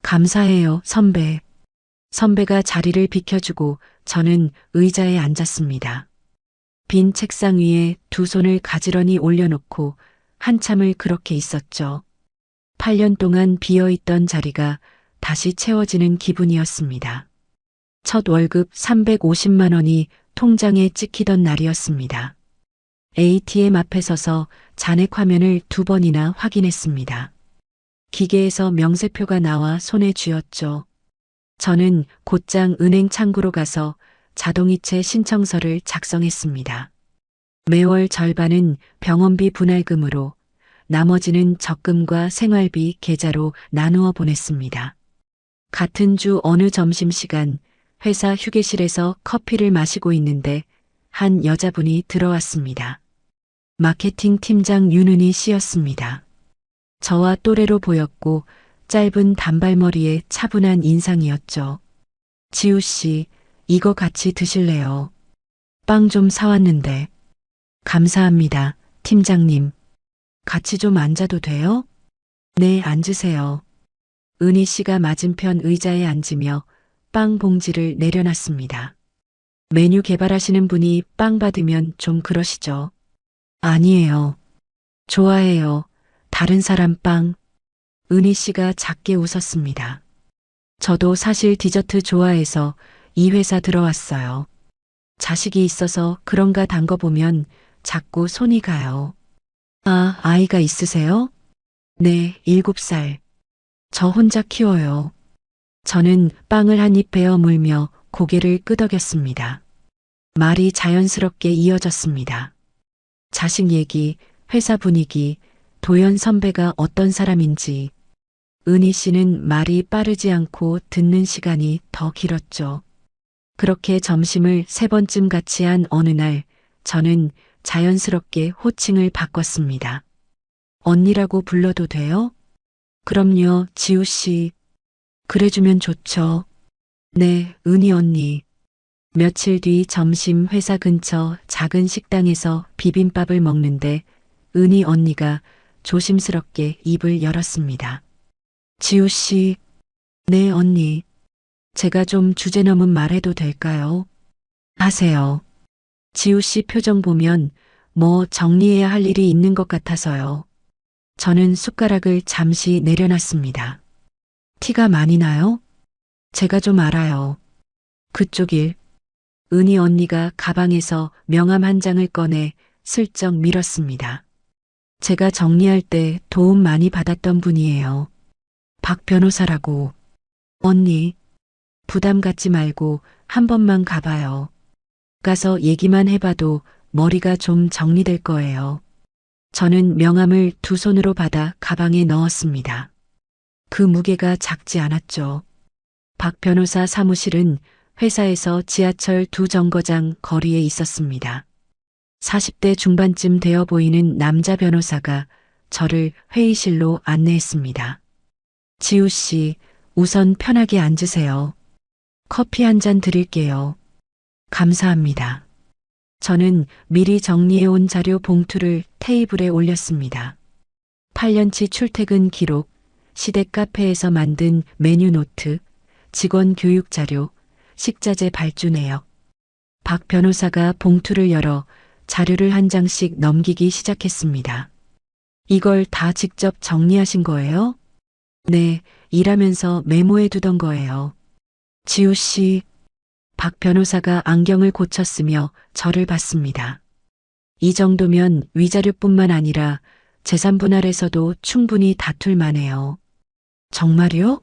감사해요, 선배. 선배가 자리를 비켜주고 저는 의자에 앉았습니다. 빈 책상 위에 두 손을 가지런히 올려놓고 한참을 그렇게 있었죠. 8년 동안 비어있던 자리가 다시 채워지는 기분이었습니다. 첫 월급 350만 원이 통장에 찍히던 날이었습니다. ATM 앞에 서서 잔액 화면을 2번이나 확인했습니다. 기계에서 명세표가 나와 손에 쥐었죠. 저는 곧장 은행 창구로 가서 자동이체 신청서를 작성했습니다. 매월 절반은 병원비 분할금으로 나머지는 적금과 생활비 계좌로 나누어 보냈습니다. 같은 주 어느 점심시간 회사 휴게실에서 커피를 마시고 있는데 한 여자분이 들어왔습니다. 마케팅 팀장 윤은희 씨였습니다. 저와 또래로 보였고 짧은 단발머리에 차분한 인상이었죠. 지우 씨, 이거 같이 드실래요? 빵 좀 사왔는데. 감사합니다, 팀장님. 같이 좀 앉아도 돼요? 네, 앉으세요. 은희 씨가 맞은편 의자에 앉으며 빵 봉지를 내려놨습니다. 메뉴 개발하시는 분이 빵 받으면 좀 그러시죠? 아니에요. 좋아해요. 다른 사람 빵. 은희 씨가 작게 웃었습니다. 저도 사실 디저트 좋아해서 이 회사 들어왔어요. 자식이 있어서 그런가 담궈보면 자꾸 손이 가요. 아, 아이가 있으세요? 네, 7살. 저 혼자 키워요. 저는 빵을 한 입 베어 물며 고개를 끄덕였습니다. 말이 자연스럽게 이어졌습니다. 자식 얘기, 회사 분위기, 도연 선배가 어떤 사람인지. 은희 씨는 말이 빠르지 않고 듣는 시간이 더 길었죠. 그렇게 점심을 3번쯤 같이 한 어느 날 저는 자연스럽게 호칭을 바꿨습니다. 언니라고 불러도 돼요? 그럼요, 지우 씨. 그래주면 좋죠. 네, 은희 언니. 며칠 뒤 점심 회사 근처 작은 식당에서 비빔밥을 먹는데 은희 언니가 조심스럽게 입을 열었습니다. 지우 씨, 네, 언니. 제가 좀 주제 넘은 말해도 될까요? 하세요. 지우 씨 표정 보면 뭐 정리해야 할 일이 있는 것 같아서요. 저는 숟가락을 잠시 내려놨습니다. 티가 많이 나요? 제가 좀 알아요. 그쪽 일. 은희 언니가 가방에서 명함 한 장을 꺼내 슬쩍 밀었습니다. 제가 정리할 때 도움 많이 받았던 분이에요. 박 변호사라고. 언니, 부담 갖지 말고 한 번만 가봐요. 가서 얘기만 해봐도 머리가 좀 정리될 거예요. 저는 명함을 두 손으로 받아 가방에 넣었습니다. 그 무게가 작지 않았죠. 박 변호사 사무실은 회사에서 지하철 두 정거장 거리에 있었습니다. 40대 중반쯤 되어 보이는 남자 변호사가 저를 회의실로 안내했습니다. 지우 씨, 우선 편하게 앉으세요. 커피 한 잔 드릴게요. 감사합니다. 저는 미리 정리해온 자료 봉투를 테이블에 올렸습니다. 8년치 출퇴근 기록, 시댁 카페에서 만든 메뉴 노트, 직원 교육 자료, 식자재 발주 내역. 박 변호사가 봉투를 열어 자료를 한 장씩 넘기기 시작했습니다. 이걸 다 직접 정리하신 거예요? 네, 일하면서 메모해 두던 거예요. 지우 씨, 박 변호사가 안경을 고쳤으며 저를 봤습니다. 이 정도면 위자료뿐만 아니라 재산 분할에서도 충분히 다툴 만해요. 정말요?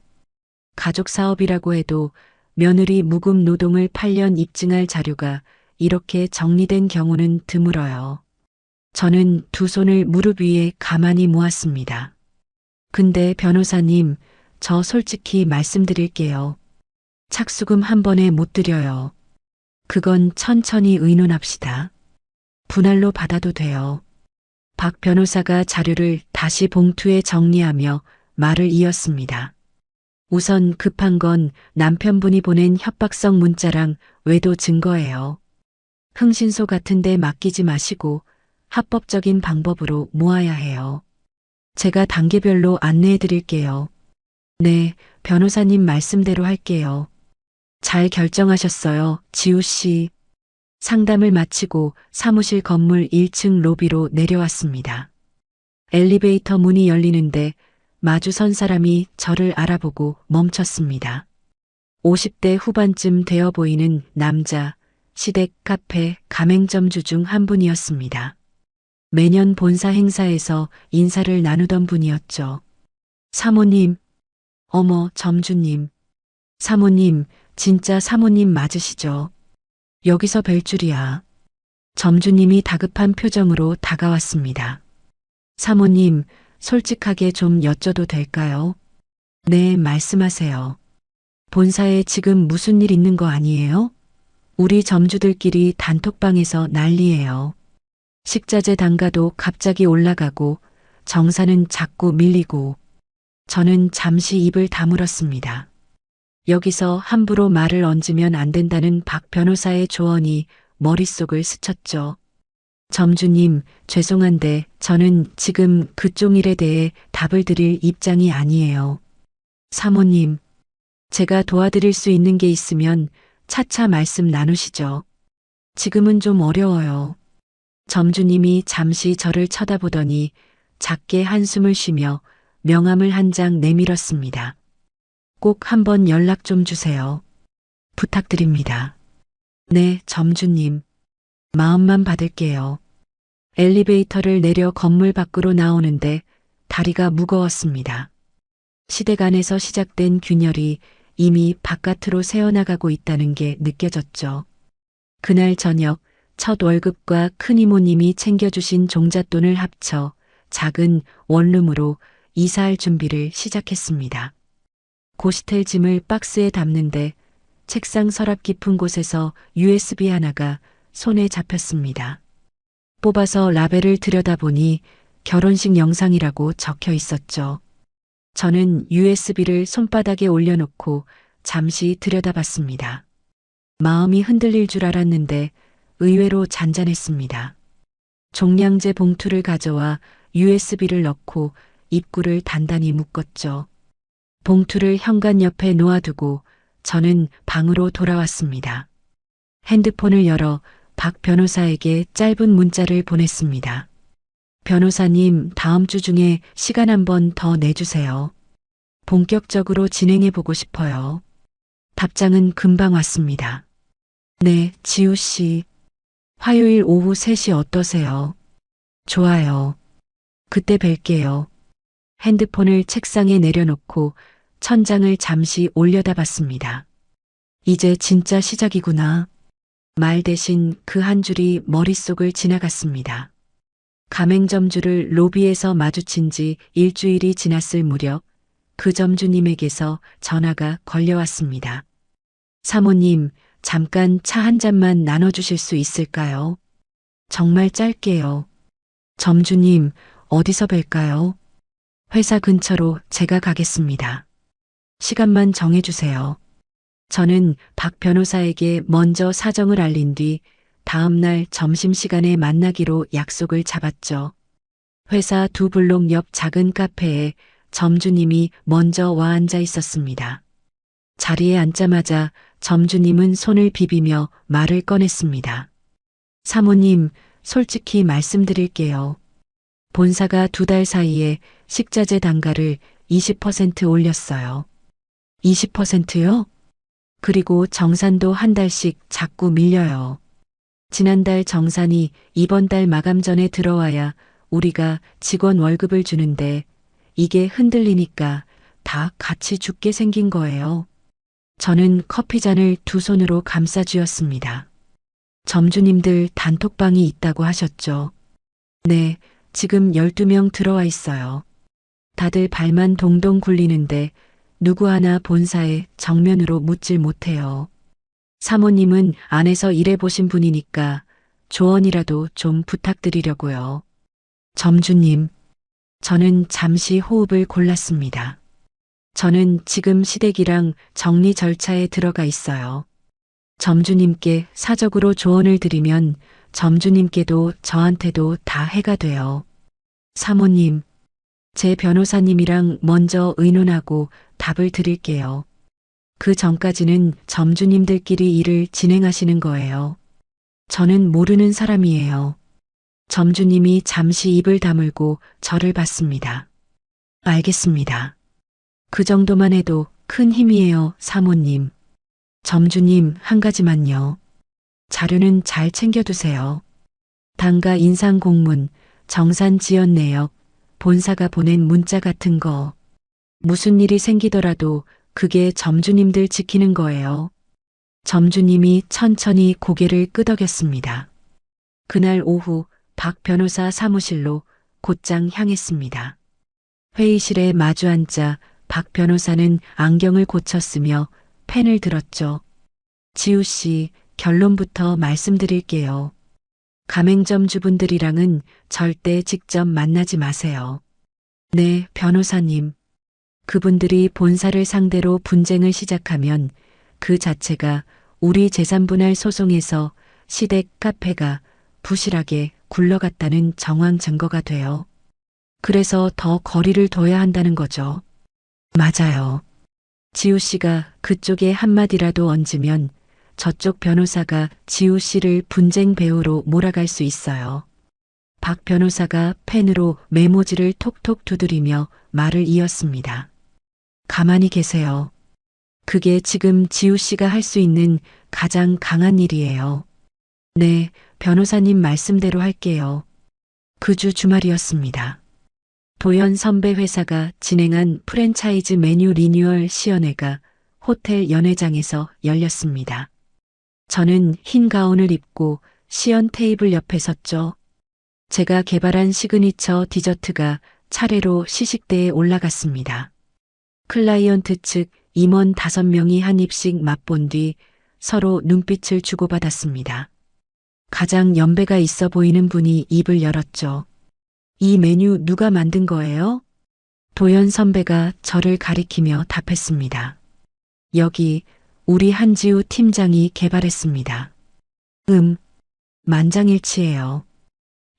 가족 사업이라고 해도 며느리 무급 노동을 8년 입증할 자료가 이렇게 정리된 경우는 드물어요. 저는 두 손을 무릎 위에 가만히 모았습니다. 근데 변호사님, 저 솔직히 말씀드릴게요. 착수금 한 번에 못 드려요. 그건 천천히 의논합시다. 분할로 받아도 돼요. 박 변호사가 자료를 다시 봉투에 정리하며 말을 이었습니다. 우선 급한 건 남편분이 보낸 협박성 문자랑 외도 증거예요. 흥신소 같은 데 맡기지 마시고 합법적인 방법으로 모아야 해요. 제가 단계별로 안내해 드릴게요. 네, 변호사님 말씀대로 할게요. 잘 결정하셨어요, 지우 씨. 상담을 마치고 사무실 건물 1층 로비로 내려왔습니다. 엘리베이터 문이 열리는데 마주 선 사람이 저를 알아보고 멈췄습니다. 50대 후반쯤 되어 보이는 남자, 시댁 카페 가맹점주 중 한 분이었습니다. 매년 본사 행사에서 인사를 나누던 분이었죠. 사모님, 어머, 점주님. 사모님, 진짜 사모님 맞으시죠? 여기서 뵐 줄이야. 점주님이 다급한 표정으로 다가왔습니다. 사모님, 솔직하게 좀 여쭤도 될까요? 네, 말씀하세요. 본사에 지금 무슨 일 있는 거 아니에요? 우리 점주들끼리 단톡방에서 난리예요. 식자재 단가도 갑자기 올라가고 정사는 자꾸 밀리고. 저는 잠시 입을 다물었습니다. 여기서 함부로 말을 얹으면 안 된다는 박 변호사의 조언이 머릿속을 스쳤죠. 점주님, 죄송한데 저는 지금 그쪽 일에 대해 답을 드릴 입장이 아니에요. 사모님, 제가 도와드릴 수 있는 게 있으면 차차 말씀 나누시죠. 지금은 좀 어려워요. 점주님이 잠시 저를 쳐다보더니 작게 한숨을 쉬며 명함을 한 장 내밀었습니다. 꼭 한번 연락 좀 주세요. 부탁드립니다. 네, 점주님. 마음만 받을게요. 엘리베이터를 내려 건물 밖으로 나오는데 다리가 무거웠습니다. 시댁 안에서 시작된 균열이 이미 바깥으로 새어나가고 있다는 게 느껴졌죠. 그날 저녁 첫 월급과 큰 이모님이 챙겨주신 종잣돈을 합쳐 작은 원룸으로 이사할 준비를 시작했습니다. 고시텔 짐을 박스에 담는데 책상 서랍 깊은 곳에서 USB 하나가 손에 잡혔습니다. 뽑아서 라벨을 들여다보니 결혼식 영상이라고 적혀 있었죠. 저는 USB를 손바닥에 올려놓고 잠시 들여다봤습니다. 마음이 흔들릴 줄 알았는데 의외로 잔잔했습니다. 종량제 봉투를 가져와 USB를 넣고 입구를 단단히 묶었죠. 봉투를 현관 옆에 놓아두고 저는 방으로 돌아왔습니다. 핸드폰을 열어 박 변호사에게 짧은 문자를 보냈습니다. 변호사님, 다음 주 중에 시간 한 번 더 내주세요. 본격적으로 진행해보고 싶어요. 답장은 금방 왔습니다. 네, 지우 씨. 화요일 오후 3시 어떠세요? 좋아요. 그때 뵐게요. 핸드폰을 책상에 내려놓고 천장을 잠시 올려다봤습니다. 이제 진짜 시작이구나. 말 대신 그 한 줄이 머릿속을 지나갔습니다. 가맹점주를 로비에서 마주친 지 일주일이 지났을 무렵 그 점주님에게서 전화가 걸려왔습니다. 사모님, 잠깐 차 한 잔만 나눠주실 수 있을까요? 정말 짧게요. 점주님, 어디서 뵐까요? 회사 근처로 제가 가겠습니다. 시간만 정해주세요. 저는 박 변호사에게 먼저 사정을 알린 뒤 다음 날 점심시간에 만나기로 약속을 잡았죠. 회사 2블록 옆 작은 카페에 점주님이 먼저 와 앉아 있었습니다. 자리에 앉자마자 점주님은 손을 비비며 말을 꺼냈습니다. 사모님, 솔직히 말씀드릴게요. 본사가 2달 사이에 식자재 단가를 20% 올렸어요. 20%요? 그리고 정산도 한 달씩 자꾸 밀려요. 지난달 정산이 이번 달 마감 전에 들어와야 우리가 직원 월급을 주는데 이게 흔들리니까 다 같이 죽게 생긴 거예요. 저는 커피잔을 두 손으로 감싸 쥐었습니다. 점주님들 단톡방이 있다고 하셨죠? 네, 지금 12명 들어와 있어요. 다들 발만 동동 굴리는데 누구 하나 본사에 정면으로 묻질 못해요. 사모님은 안에서 일해보신 분이니까 조언이라도 좀 부탁드리려고요. 점주님, 저는 잠시 호흡을 골랐습니다. 저는 지금 시댁이랑 정리 절차에 들어가 있어요. 점주님께 사적으로 조언을 드리면 점주님께도 저한테도 다 해가 돼요. 사모님, 제 변호사님이랑 먼저 의논하고 답을 드릴게요. 그 전까지는 점주님들끼리 일을 진행하시는 거예요. 저는 모르는 사람이에요. 점주님이 잠시 입을 다물고 저를 봤습니다. 알겠습니다. 그 정도만 해도 큰 힘이에요, 사모님. 점주님, 한 가지만요. 자료는 잘 챙겨두세요. 단가 인상 공문, 정산 지연 내역, 본사가 보낸 문자 같은 거. 무슨 일이 생기더라도 그게 점주님들 지키는 거예요. 점주님이 천천히 고개를 끄덕였습니다. 그날 오후 박 변호사 사무실로 곧장 향했습니다. 회의실에 마주 앉자 박 변호사는 안경을 고쳤으며 펜을 들었죠. 지우 씨, 결론부터 말씀드릴게요. 가맹점주분들이랑은 절대 직접 만나지 마세요. 네, 변호사님. 그분들이 본사를 상대로 분쟁을 시작하면 그 자체가 우리 재산분할 소송에서 시댁 카페가 부실하게 굴러갔다는 정황 증거가 돼요. 그래서 더 거리를 둬야 한다는 거죠. 맞아요. 지우 씨가 그쪽에 한마디라도 얹으면 저쪽 변호사가 지우 씨를 분쟁 배우로 몰아갈 수 있어요. 박 변호사가 펜으로 메모지를 톡톡 두드리며 말을 이었습니다. 가만히 계세요. 그게 지금 지우 씨가 할 수 있는 가장 강한 일이에요. 네, 변호사님 말씀대로 할게요. 그 주 주말이었습니다. 도연 선배 회사가 진행한 프랜차이즈 메뉴 리뉴얼 시연회가 호텔 연회장에서 열렸습니다. 저는 흰 가운을 입고 시연 테이블 옆에 섰죠. 제가 개발한 시그니처 디저트가 차례로 시식대에 올라갔습니다. 클라이언트 측 임원 5명이 한 입씩 맛본 뒤 서로 눈빛을 주고받았습니다. 가장 연배가 있어 보이는 분이 입을 열었죠. 이 메뉴 누가 만든 거예요? 도연 선배가 저를 가리키며 답했습니다. 여기 우리 한지우 팀장이 개발했습니다. 만장일치예요.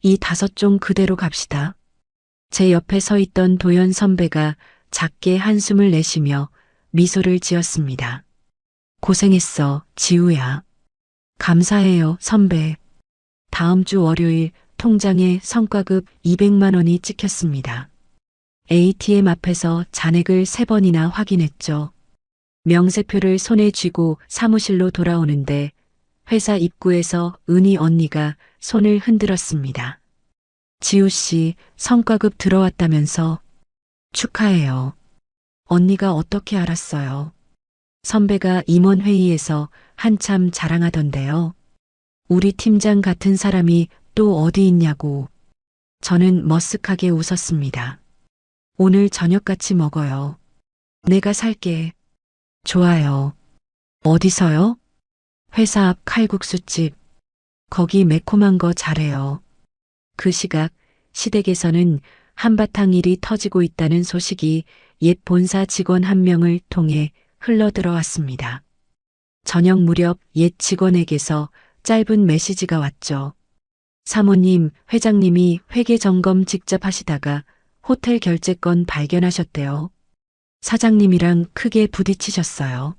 이 5종 그대로 갑시다. 제 옆에 서 있던 도연 선배가 작게 한숨을 내쉬며 미소를 지었습니다. 고생했어, 지우야. 감사해요, 선배. 다음 주 월요일 통장에 성과급 200만 원이 찍혔습니다. ATM 앞에서 잔액을 3번이나 확인했죠. 명세표를 손에 쥐고 사무실로 돌아오는데 회사 입구에서 은희 언니가 손을 흔들었습니다. 지우 씨, 성과급 들어왔다면서? 축하해요. 언니가 어떻게 알았어요? 선배가 임원회의에서 한참 자랑하던데요. 우리 팀장 같은 사람이 또 어디 있냐고. 저는 머쓱하게 웃었습니다. 오늘 저녁 같이 먹어요. 내가 살게. 좋아요. 어디서요? 회사 앞 칼국수집. 거기 매콤한 거 잘해요. 그 시각 시댁에서는 한바탕 일이 터지고 있다는 소식이 옛 본사 직원 한 명을 통해 흘러들어왔습니다. 저녁 무렵 옛 직원에게서 짧은 메시지가 왔죠. 사모님, 회장님이 회계 점검 직접 하시다가 호텔 결제건 발견하셨대요. 사장님이랑 크게 부딪히셨어요.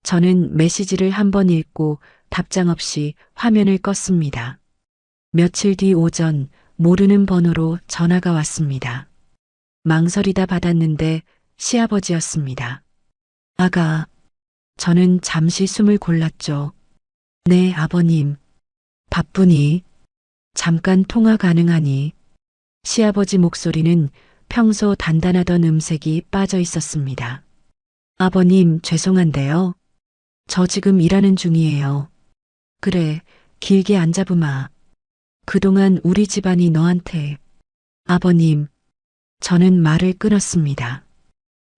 저는 메시지를 한번 읽고 답장 없이 화면을 껐습니다. 며칠 뒤 오전 모르는 번호로 전화가 왔습니다. 망설이다 받았는데 시아버지였습니다. 아가, 저는 잠시 숨을 골랐죠. 네, 아버님. 바쁘니? 잠깐 통화 가능하니? 시아버지 목소리는 평소 단단하던 음색이 빠져 있었습니다. 아버님, 죄송한데요. 저 지금 일하는 중이에요. 그래, 길게 안 잡으마. 그동안 우리 집안이 너한테. 아버님, 저는 말을 끊었습니다.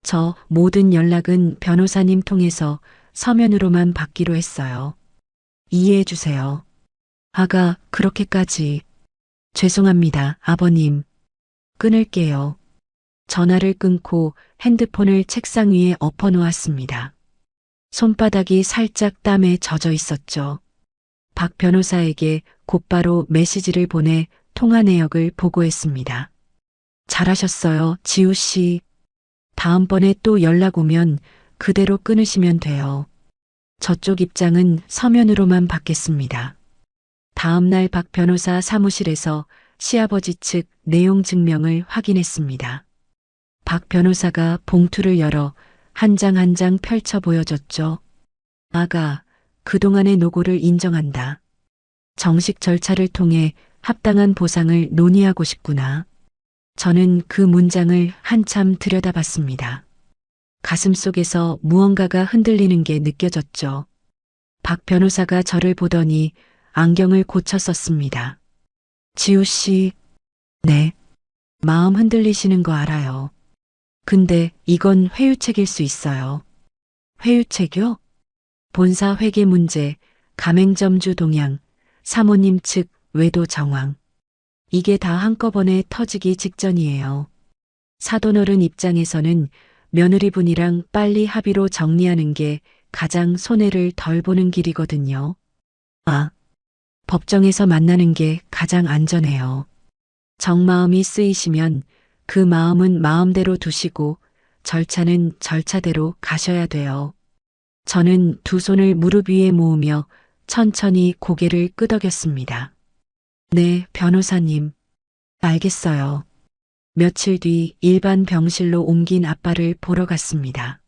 저 모든 연락은 변호사님 통해서 서면으로만 받기로 했어요. 이해해 주세요. 아가, 그렇게까지. 죄송합니다, 아버님. 끊을게요. 전화를 끊고 핸드폰을 책상 위에 엎어 놓았습니다. 손바닥이 살짝 땀에 젖어 있었죠. 박 변호사에게 곧바로 메시지를 보내 통화 내역을 보고했습니다. 잘하셨어요, 지우 씨. 다음번에 또 연락 오면 그대로 끊으시면 돼요. 저쪽 입장은 서면으로만 받겠습니다. 다음 날 박 변호사 사무실에서 시아버지 측 내용 증명을 확인했습니다. 박 변호사가 봉투를 열어 한 장 한 장 펼쳐 보여줬죠. 아가, 그동안의 노고를 인정한다. 정식 절차를 통해 합당한 보상을 논의하고 싶구나. 저는 그 문장을 한참 들여다봤습니다. 가슴속에서 무언가가 흔들리는 게 느껴졌죠. 박 변호사가 저를 보더니 안경을 고쳐 썼습니다. 지우 씨, 네. 마음 흔들리시는 거 알아요. 근데 이건 회유책일 수 있어요. 회유책이요? 본사 회계 문제, 가맹점주 동향, 사모님 측 외도 정황. 이게 다 한꺼번에 터지기 직전이에요. 사돈어른 입장에서는 며느리분이랑 빨리 합의로 정리하는 게 가장 손해를 덜 보는 길이거든요. 아, 법정에서 만나는 게 가장 안전해요. 정마음이 쓰이시면 그 마음은 마음대로 두시고 절차는 절차대로 가셔야 돼요. 저는 두 손을 무릎 위에 모으며 천천히 고개를 끄덕였습니다. 네, 변호사님. 알겠어요. 며칠 뒤 일반 병실로 옮긴 아빠를 보러 갔습니다.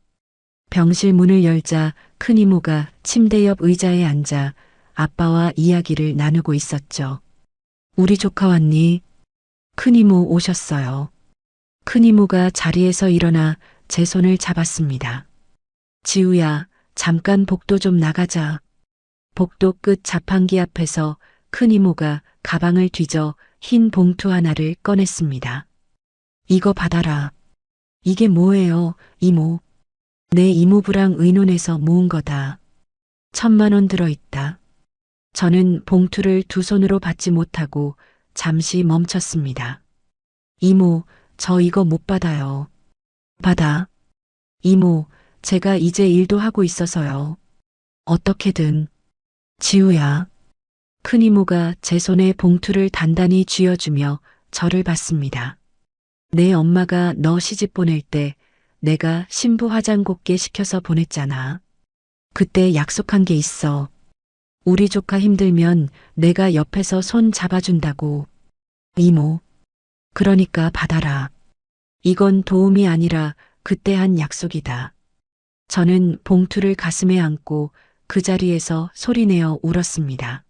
병실 문을 열자 큰 이모가 침대 옆 의자에 앉아 아빠와 이야기를 나누고 있었죠. 우리 조카 왔니? 큰 이모 오셨어요. 큰 이모가 자리에서 일어나 제 손을 잡았습니다. 지우야, 잠깐 복도 좀 나가자. 복도 끝 자판기 앞에서 큰 이모가 가방을 뒤져 흰 봉투 하나를 꺼냈습니다. 이거 받아라. 이게 뭐예요, 이모? 내 이모부랑 의논해서 모은 거다. 1,000만 원 들어있다. 저는 봉투를 두 손으로 받지 못하고 잠시 멈췄습니다. 이모, 저 이거 못 받아요. 받아. 이모, 제가 이제 일도 하고 있어서요. 어떻게든. 지우야. 큰 이모가 제 손에 봉투를 단단히 쥐어주며 저를 봤습니다. 내 엄마가 너 시집 보낼 때 내가 신부 화장 곱게 시켜서 보냈잖아. 그때 약속한 게 있어. 우리 조카 힘들면 내가 옆에서 손 잡아준다고. 이모. 그러니까 받아라. 이건 도움이 아니라 그때 한 약속이다. 저는 봉투를 가슴에 안고 그 자리에서 소리내어 울었습니다.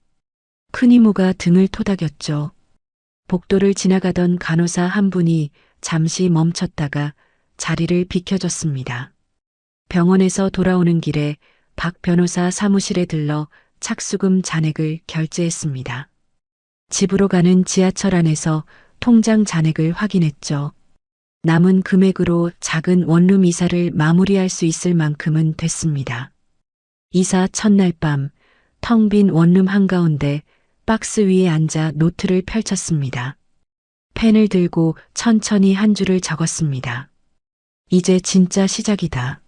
큰 이모가 등을 토닥였죠. 복도를 지나가던 간호사 한 분이 잠시 멈췄다가 자리를 비켜줬습니다. 병원에서 돌아오는 길에 박 변호사 사무실에 들러 착수금 잔액을 결제했습니다. 집으로 가는 지하철 안에서 통장 잔액을 확인했죠. 남은 금액으로 작은 원룸 이사를 마무리할 수 있을 만큼은 됐습니다. 이사 첫날 밤, 텅 빈 원룸 한가운데 박스 위에 앉아 노트를 펼쳤습니다. 펜을 들고 천천히 한 줄을 적었습니다. 이제 진짜 시작이다.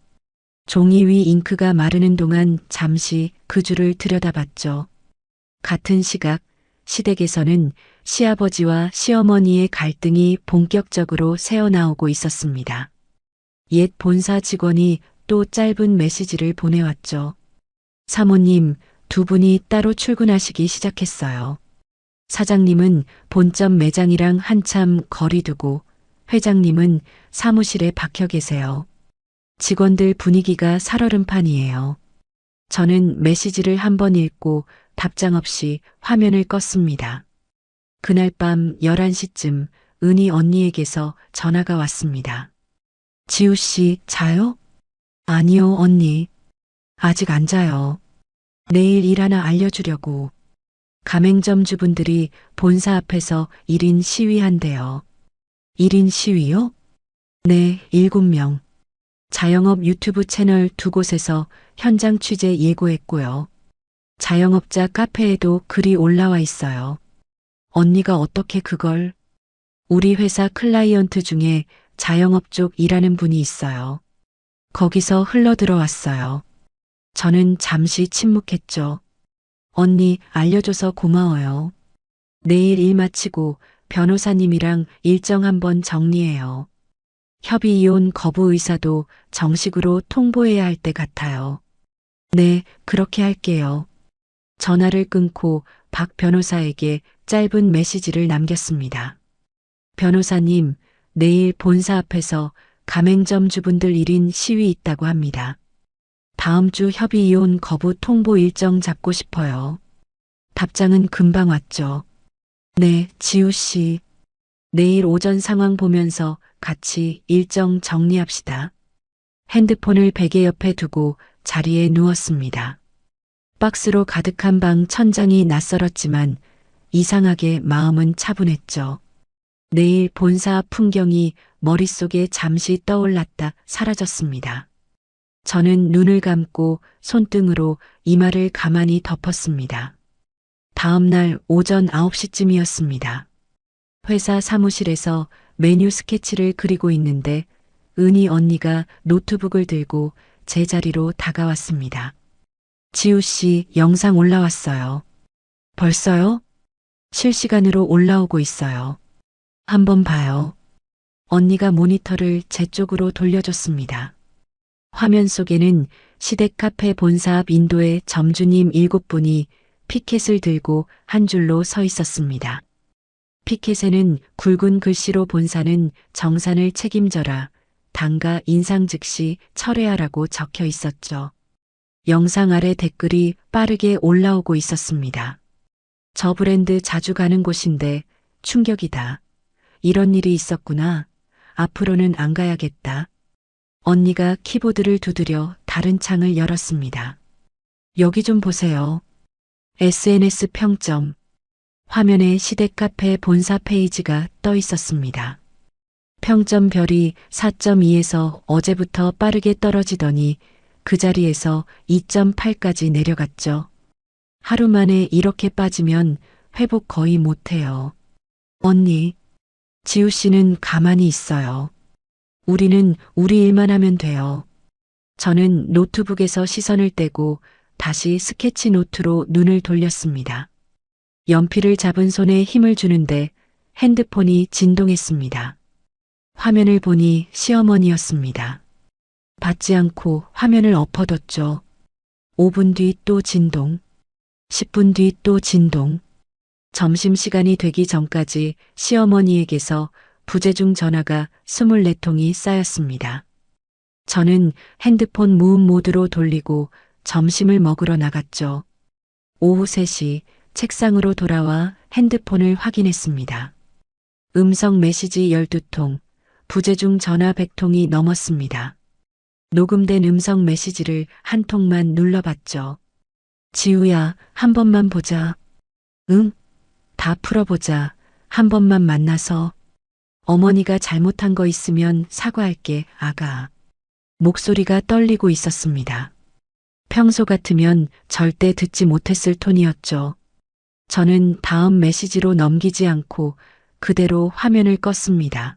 종이 위 잉크가 마르는 동안 잠시 그 줄을 들여다봤죠. 같은 시각, 시댁에서는 시아버지와 시어머니의 갈등이 본격적으로 새어나오고 있었습니다. 옛 본사 직원이 또 짧은 메시지를 보내왔죠. 사모님, 두 분이 따로 출근하시기 시작했어요. 사장님은 본점 매장이랑 한참 거리 두고 회장님은 사무실에 박혀 계세요. 직원들 분위기가 살얼음 판이에요. 저는 메시지를 한번 읽고 답장 없이 화면을 껐습니다. 그날 밤 11시쯤 은희 언니에게서 전화가 왔습니다. 지우 씨, 자요? 아니요, 언니. 아직 안 자요. 내일 일 하나 알려주려고. 가맹점 주분들이 본사 앞에서 1인 시위한대요. 1인 시위요? 네, 7명. 자영업 유튜브 채널 2곳에서 현장 취재 예고했고요. 자영업자 카페에도 글이 올라와 있어요. 언니가 어떻게 그걸? 우리 회사 클라이언트 중에 자영업 쪽 일하는 분이 있어요. 거기서 흘러 들어왔어요. 저는 잠시 침묵했죠. 언니, 알려줘서 고마워요. 내일 일 마치고 변호사님이랑 일정 한번 정리해요. 협의 이혼 거부 의사도 정식으로 통보해야 할 때 같아요. 네, 그렇게 할게요. 전화를 끊고 박 변호사에게 짧은 메시지를 남겼습니다. 변호사님, 내일 본사 앞에서 가맹점 주분들 1인 시위 있다고 합니다. 다음 주 협의 이혼 거부 통보 일정 잡고 싶어요. 답장은 금방 왔죠. 네, 지우 씨. 내일 오전 상황 보면서 같이 일정 정리합시다. 핸드폰을 베개 옆에 두고 자리에 누웠습니다. 박스로 가득한 방 천장이 낯설었지만 이상하게 마음은 차분했죠. 내일 본사 앞 풍경이 머릿속에 잠시 떠올랐다 사라졌습니다. 저는 눈을 감고 손등으로 이마를 가만히 덮었습니다. 다음 날 오전 9시쯤이었습니다. 회사 사무실에서 메뉴 스케치를 그리고 있는데 은희 언니가 노트북을 들고 제 자리로 다가왔습니다. 지우 씨, 영상 올라왔어요. 벌써요? 실시간으로 올라오고 있어요. 한번 봐요. 언니가 모니터를 제 쪽으로 돌려줬습니다. 화면 속에는 시댁 카페 본사 앞 인도의 점주님 7분이 피켓을 들고 한 줄로 서 있었습니다. 피켓에는 굵은 글씨로 본사는 정산을 책임져라. 당가 인상 즉시 철회하라고 적혀 있었죠. 영상 아래 댓글이 빠르게 올라오고 있었습니다. 저 브랜드 자주 가는 곳인데 충격이다. 이런 일이 있었구나. 앞으로는 안 가야겠다. 언니가 키보드를 두드려 다른 창을 열었습니다. 여기 좀 보세요. SNS 평점. 화면에 시댁 카페 본사 페이지가 떠 있었습니다. 평점 별이 4.2에서 어제부터 빠르게 떨어지더니 그 자리에서 2.8까지 내려갔죠. 하루 만에 이렇게 빠지면 회복 거의 못해요. 언니, 지우 씨는 가만히 있어요. 우리는 우리 일만 하면 돼요. 저는 노트북에서 시선을 떼고 다시 스케치 노트로 눈을 돌렸습니다. 연필을 잡은 손에 힘을 주는데 핸드폰이 진동했습니다. 화면을 보니 시어머니였습니다. 받지 않고 화면을 엎어뒀죠. 5분 뒤 또 진동, 10분 뒤 또 진동. 점심시간이 되기 전까지 시어머니에게서 부재중 전화가 24통이 쌓였습니다. 저는 핸드폰 무음 모드로 돌리고 점심을 먹으러 나갔죠. 오후 3시 책상으로 돌아와 핸드폰을 확인했습니다. 음성 메시지 12통, 부재중 전화 100통이 넘었습니다. 녹음된 음성 메시지를 한 통만 눌러봤죠. 지우야, 한 번만 보자. 응? 다 풀어보자. 한 번만 만나서. 어머니가 잘못한 거 있으면 사과할게, 아가. 목소리가 떨리고 있었습니다. 평소 같으면 절대 듣지 못했을 톤이었죠. 저는 다음 메시지로 넘기지 않고 그대로 화면을 껐습니다.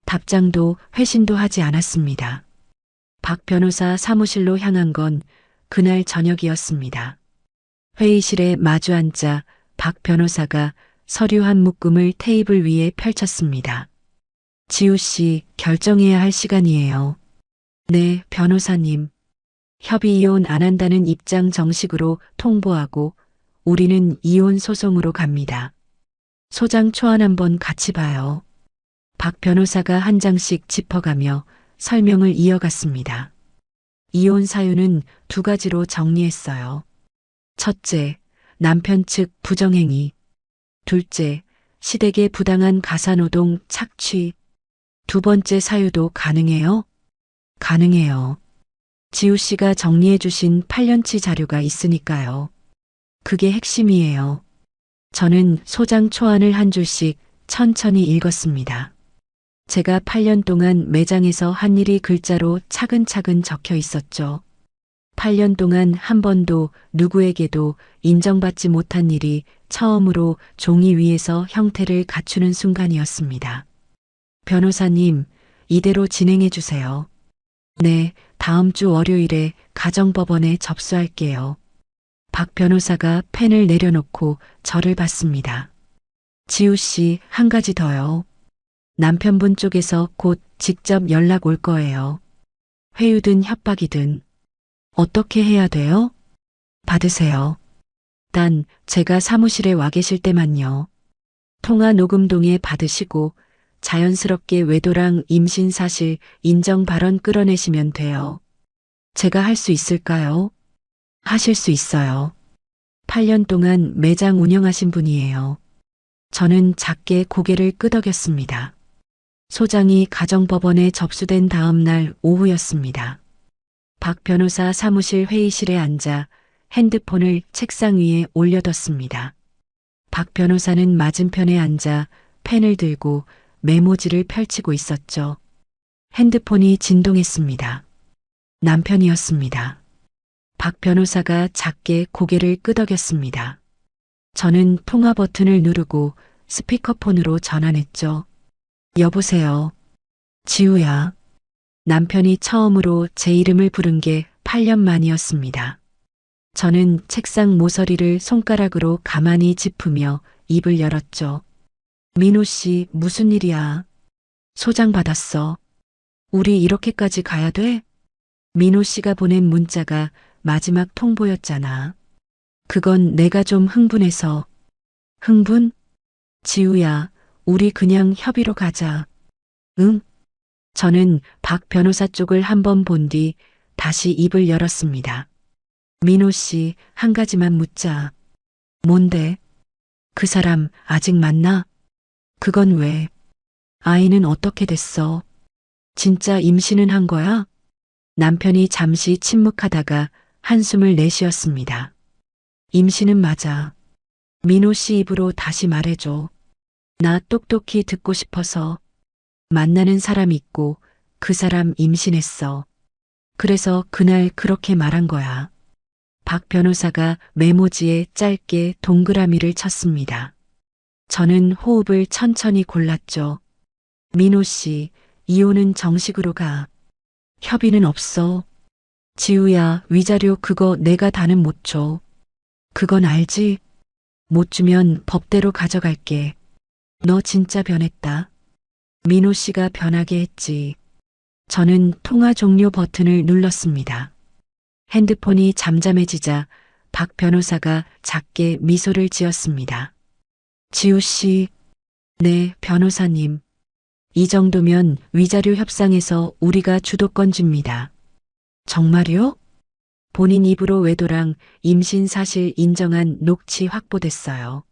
답장도 회신도 하지 않았습니다. 박 변호사 사무실로 향한 건 그날 저녁이었습니다. 회의실에 마주 앉자 박 변호사가 서류 한 묶음을 테이블 위에 펼쳤습니다. 지우 씨, 결정해야 할 시간이에요. 네, 변호사님. 협의 이혼 안 한다는 입장 정식으로 통보하고 우리는 이혼 소송으로 갑니다. 소장 초안 한번 같이 봐요. 박 변호사가 한 장씩 짚어가며 설명을 이어갔습니다. 이혼 사유는 2가지로 정리했어요. 첫째, 남편 측 부정행위. 둘째, 시댁의 부당한 가사노동 착취. 2번째 사유도 가능해요? 가능해요. 지우 씨가 정리해 주신 8년치 자료가 있으니까요. 그게 핵심이에요. 저는 소장 초안을 한 줄씩 천천히 읽었습니다. 제가 8년 동안 매장에서 한 일이 글자로 차근차근 적혀 있었죠. 8년 동안 한 번도 누구에게도 인정받지 못한 일이 처음으로 종이 위에서 형태를 갖추는 순간이었습니다. 변호사님, 이대로 진행해 주세요. 네, 다음 주 월요일에 가정법원에 접수할게요. 박 변호사가 펜을 내려놓고 저를 봤습니다. 지우 씨, 한 가지 더요. 남편분 쪽에서 곧 직접 연락 올 거예요. 회유든 협박이든. 어떻게 해야 돼요? 받으세요. 단, 제가 사무실에 와 계실 때만요. 통화 녹음동에 받으시고 자연스럽게 외도랑 임신 사실 인정 발언 끌어내시면 돼요. 제가 할 수 있을까요? 하실 수 있어요. 8년 동안 매장 운영하신 분이에요. 저는 작게 고개를 끄덕였습니다. 소장이 가정법원에 접수된 다음 날 오후였습니다. 박 변호사 사무실 회의실에 앉아 핸드폰을 책상 위에 올려뒀습니다. 박 변호사는 맞은편에 앉아 펜을 들고 메모지를 펼치고 있었죠. 핸드폰이 진동했습니다. 남편이었습니다. 박 변호사가 작게 고개를 끄덕였습니다. 저는 통화 버튼을 누르고 스피커폰으로 전화했죠. 여보세요. 지우야. 남편이 처음으로 제 이름을 부른 게 8년 만이었습니다. 저는 책상 모서리를 손가락으로 가만히 짚으며 입을 열었죠. 민호 씨, 무슨 일이야? 소장 받았어. 우리 이렇게까지 가야 돼? 민호 씨가 보낸 문자가 마지막 통보였잖아. 그건 내가 좀 흥분해서. 흥분? 지우야, 우리 그냥 협의로 가자. 응? 저는 박 변호사 쪽을 한번 본 뒤 다시 입을 열었습니다. 민호 씨, 한 가지만 묻자. 뭔데? 그 사람 아직 만나? 그건 왜? 아이는 어떻게 됐어? 진짜 임신은 한 거야? 남편이 잠시 침묵하다가 한숨을 내쉬었습니다. 임신은 맞아. 민호 씨 입으로 다시 말해줘. 나 똑똑히 듣고 싶어서. 만나는 사람 있고 그 사람 임신했어. 그래서 그날 그렇게 말한 거야. 박 변호사가 메모지에 짧게 동그라미를 쳤습니다. 저는 호흡을 천천히 골랐죠. 민호 씨, 이혼은 정식으로 가. 협의는 없어. 지우야, 위자료 그거 내가 다는 못 줘. 그건 알지? 못 주면 법대로 가져갈게. 너 진짜 변했다. 민호 씨가 변하게 했지. 저는 통화 종료 버튼을 눌렀습니다. 핸드폰이 잠잠해지자 박 변호사가 작게 미소를 지었습니다. 지우 씨, 네, 변호사님. 이 정도면 위자료 협상에서 우리가 주도권줍니다. 정말요? 본인 입으로 외도랑 임신 사실 인정한 녹취 확보됐어요.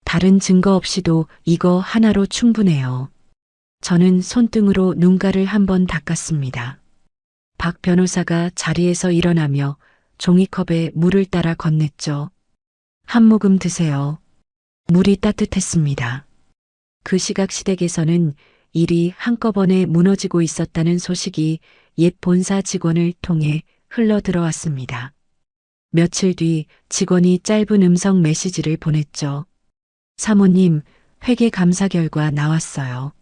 다른 증거 없이도 이거 하나로 충분해요. 저는 손등으로 눈가를 한번 닦았습니다. 박 변호사가 자리에서 일어나며 종이컵에 물을 따라 건넸죠. 한 모금 드세요. 물이 따뜻했습니다. 그 시각 시댁에서는 일이 한꺼번에 무너지고 있었다는 소식이 옛 본사 직원을 통해 흘러 들어왔습니다. 며칠 뒤 직원이 짧은 음성 메시지를 보냈죠. 사모님, 회계 감사 결과 나왔어요.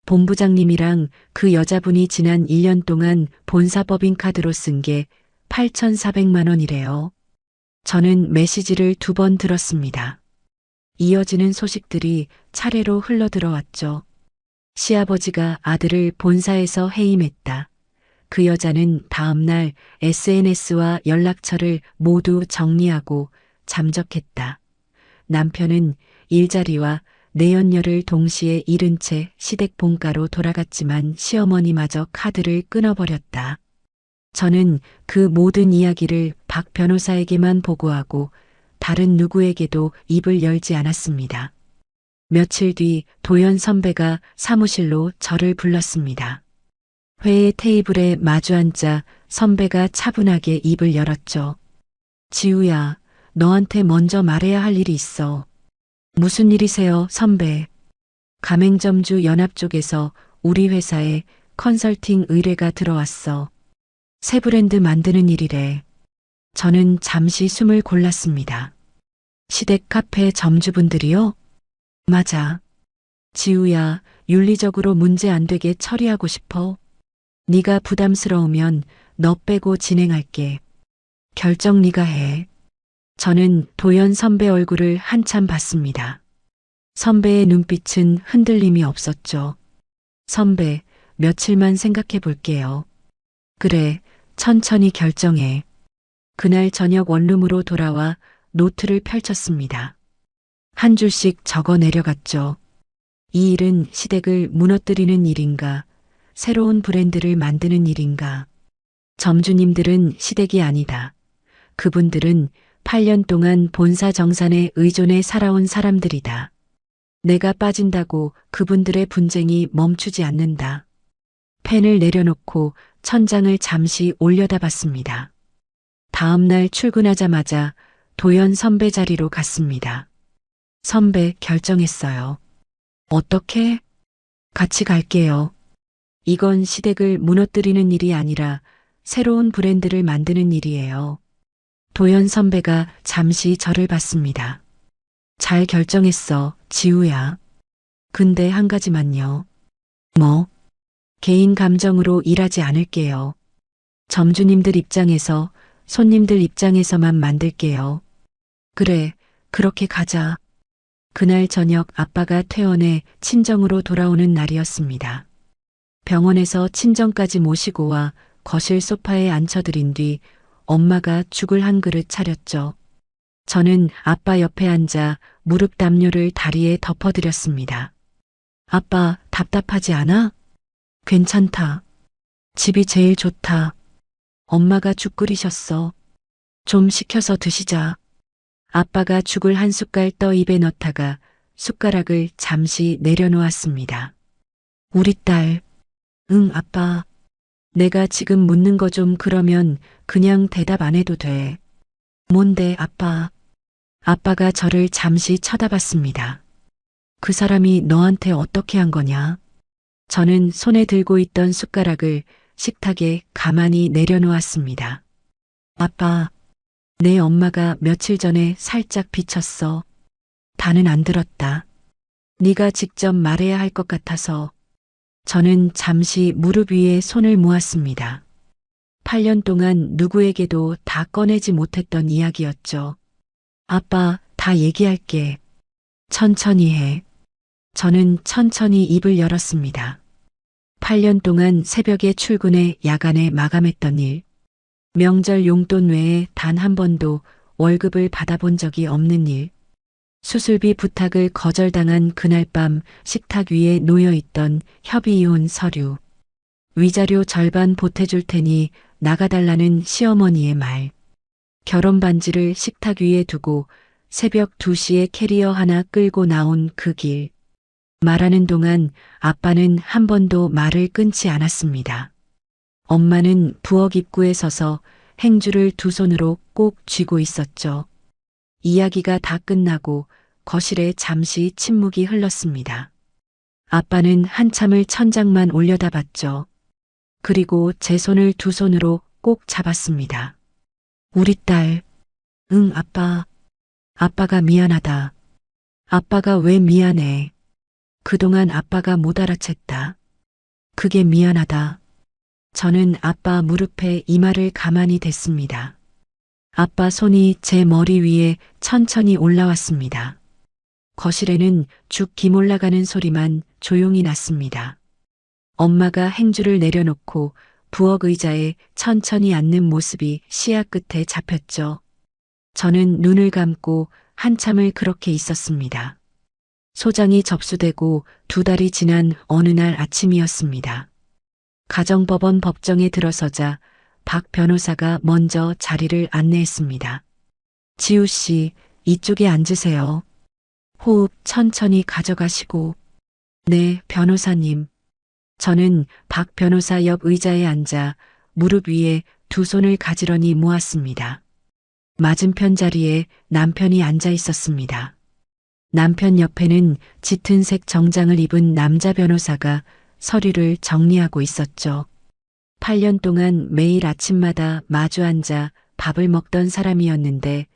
본부장님이랑 그 여자분이 지난 1년 동안 본사 법인카드로 쓴 게 8,400만 원이래요. 저는 메시지를 2번 들었습니다. 이어지는 소식들이 차례로 흘러 들어왔죠. 시아버지가 아들을 본사에서 해임했다. 그 여자는 다음날 SNS와 연락처를 모두 정리하고 잠적했다. 남편은 일자리와 내연녀를 동시에 잃은 채 시댁 본가로 돌아갔지만 시어머니마저 카드를 끊어버렸다. 저는 그 모든 이야기를 박 변호사에게만 보고하고 다른 누구에게도 입을 열지 않았습니다. 며칠 뒤 도연 선배가 사무실로 저를 불렀습니다. 회의 테이블에 마주 앉자 선배가 차분하게 입을 열었죠. 지우야, 너한테 먼저 말해야 할 일이 있어. 무슨 일이세요, 선배? 가맹점주 연합 쪽에서 우리 회사에 컨설팅 의뢰가 들어왔어. 새 브랜드 만드는 일이래. 저는 잠시 숨을 골랐습니다. 시댁 카페 점주분들이요? 맞아. 지우야, 윤리적으로 문제 안 되게 처리하고 싶어. 네가 부담스러우면 너 빼고 진행할게. 결정 네가 해. 저는 도연 선배 얼굴을 한참 봤습니다. 선배의 눈빛은 흔들림이 없었죠. 선배, 며칠만 생각해 볼게요. 그래, 천천히 결정해. 그날 저녁 원룸으로 돌아와 노트를 펼쳤습니다. 한 줄씩 적어 내려갔죠. 이 일은 시댁을 무너뜨리는 일인가? 새로운 브랜드를 만드는 일인가? 점주님들은 시댁이 아니다. 그분들은 8년 동안 본사 정산에 의존해 살아온 사람들이다. 내가 빠진다고 그분들의 분쟁이 멈추지 않는다. 펜을 내려놓고 천장을 잠시 올려다봤습니다. 다음 날 출근하자마자 도연 선배 자리로 갔습니다. 선배, 결정했어요. 어떻게? 같이 갈게요. 이건 시댁을 무너뜨리는 일이 아니라 새로운 브랜드를 만드는 일이에요. 도연 선배가 잠시 저를 봤습니다. 잘 결정했어, 지우야. 근데 한 가지만요. 뭐? 개인 감정으로 일하지 않을게요. 점주님들 입장에서, 손님들 입장에서만 만들게요. 그래, 그렇게 가자. 그날 저녁 아빠가 퇴원해 친정으로 돌아오는 날이었습니다. 병원에서 친정까지 모시고 와 거실 소파에 앉혀드린 뒤 엄마가 죽을 한 그릇 차렸죠. 저는 아빠 옆에 앉아 무릎 담요를 다리에 덮어드렸습니다. 아빠, 답답하지 않아? 괜찮다. 집이 제일 좋다. 엄마가 죽 끓이셨어. 좀 식혀서 드시자. 아빠가 죽을 한 숟갈 떠 입에 넣다가 숟가락을 잠시 내려놓았습니다. 우리 딸. 응, 아빠. 내가 지금 묻는 거 좀 그러면 그냥 대답 안 해도 돼. 뭔데, 아빠? 아빠가 저를 잠시 쳐다봤습니다. 그 사람이 너한테 어떻게 한 거냐? 저는 손에 들고 있던 숟가락을 식탁에 가만히 내려놓았습니다. 아빠, 내 엄마가 며칠 전에 살짝 비쳤어. 다는 안 들었다. 네가 직접 말해야 할 것 같아서. 저는 잠시 무릎 위에 손을 모았습니다. 8년 동안 누구에게도 다 꺼내지 못했던 이야기였죠. 아빠, 다 얘기할게. 천천히 해. 저는 천천히 입을 열었습니다. 8년 동안 새벽에 출근해 야간에 마감했던 일. 명절 용돈 외에 단 한 번도 월급을 받아본 적이 없는 일. 수술비 부탁을 거절당한 그날 밤 식탁 위에 놓여있던 협의이혼 서류. 위자료 절반 보태줄 테니 나가달라는 시어머니의 말. 결혼 반지를 식탁 위에 두고 새벽 2시에 캐리어 하나 끌고 나온 그 길. 말하는 동안 아빠는 한 번도 말을 끊지 않았습니다. 엄마는 부엌 입구에 서서 행주를 두 손으로 꼭 쥐고 있었죠. 이야기가 다 끝나고 거실에 잠시 침묵이 흘렀습니다. 아빠는 한참을 천장만 올려다봤죠. 그리고 제 손을 두 손으로 꼭 잡았습니다. 우리 딸. 응, 아빠. 아빠가 미안하다. 아빠가 왜 미안해. 그동안 아빠가 못 알아챘다. 그게 미안하다. 저는 아빠 무릎에 이마를 가만히 댔습니다. 아빠 손이 제 머리 위에 천천히 올라왔습니다. 거실에는 죽 김 올라가는 소리만 조용히 났습니다. 엄마가 행주를 내려놓고 부엌 의자에 천천히 앉는 모습이 시야 끝에 잡혔죠. 저는 눈을 감고 한참을 그렇게 있었습니다. 소장이 접수되고 2달이 지난 어느 날 아침이었습니다. 가정법원 법정에 들어서자 박 변호사가 먼저 자리를 안내했습니다. 지우 씨, 이쪽에 앉으세요. 호흡 천천히 가져가시고. 네, 변호사님. 저는 박 변호사 옆 의자에 앉아 무릎 위에 두 손을 가지런히 모았습니다. 맞은편 자리에 남편이 앉아 있었습니다. 남편 옆에는 짙은 색 정장을 입은 남자 변호사가 서류를 정리하고 있었죠. 8년 동안 매일 아침마다 마주 앉아 밥을 먹던 사람이었는데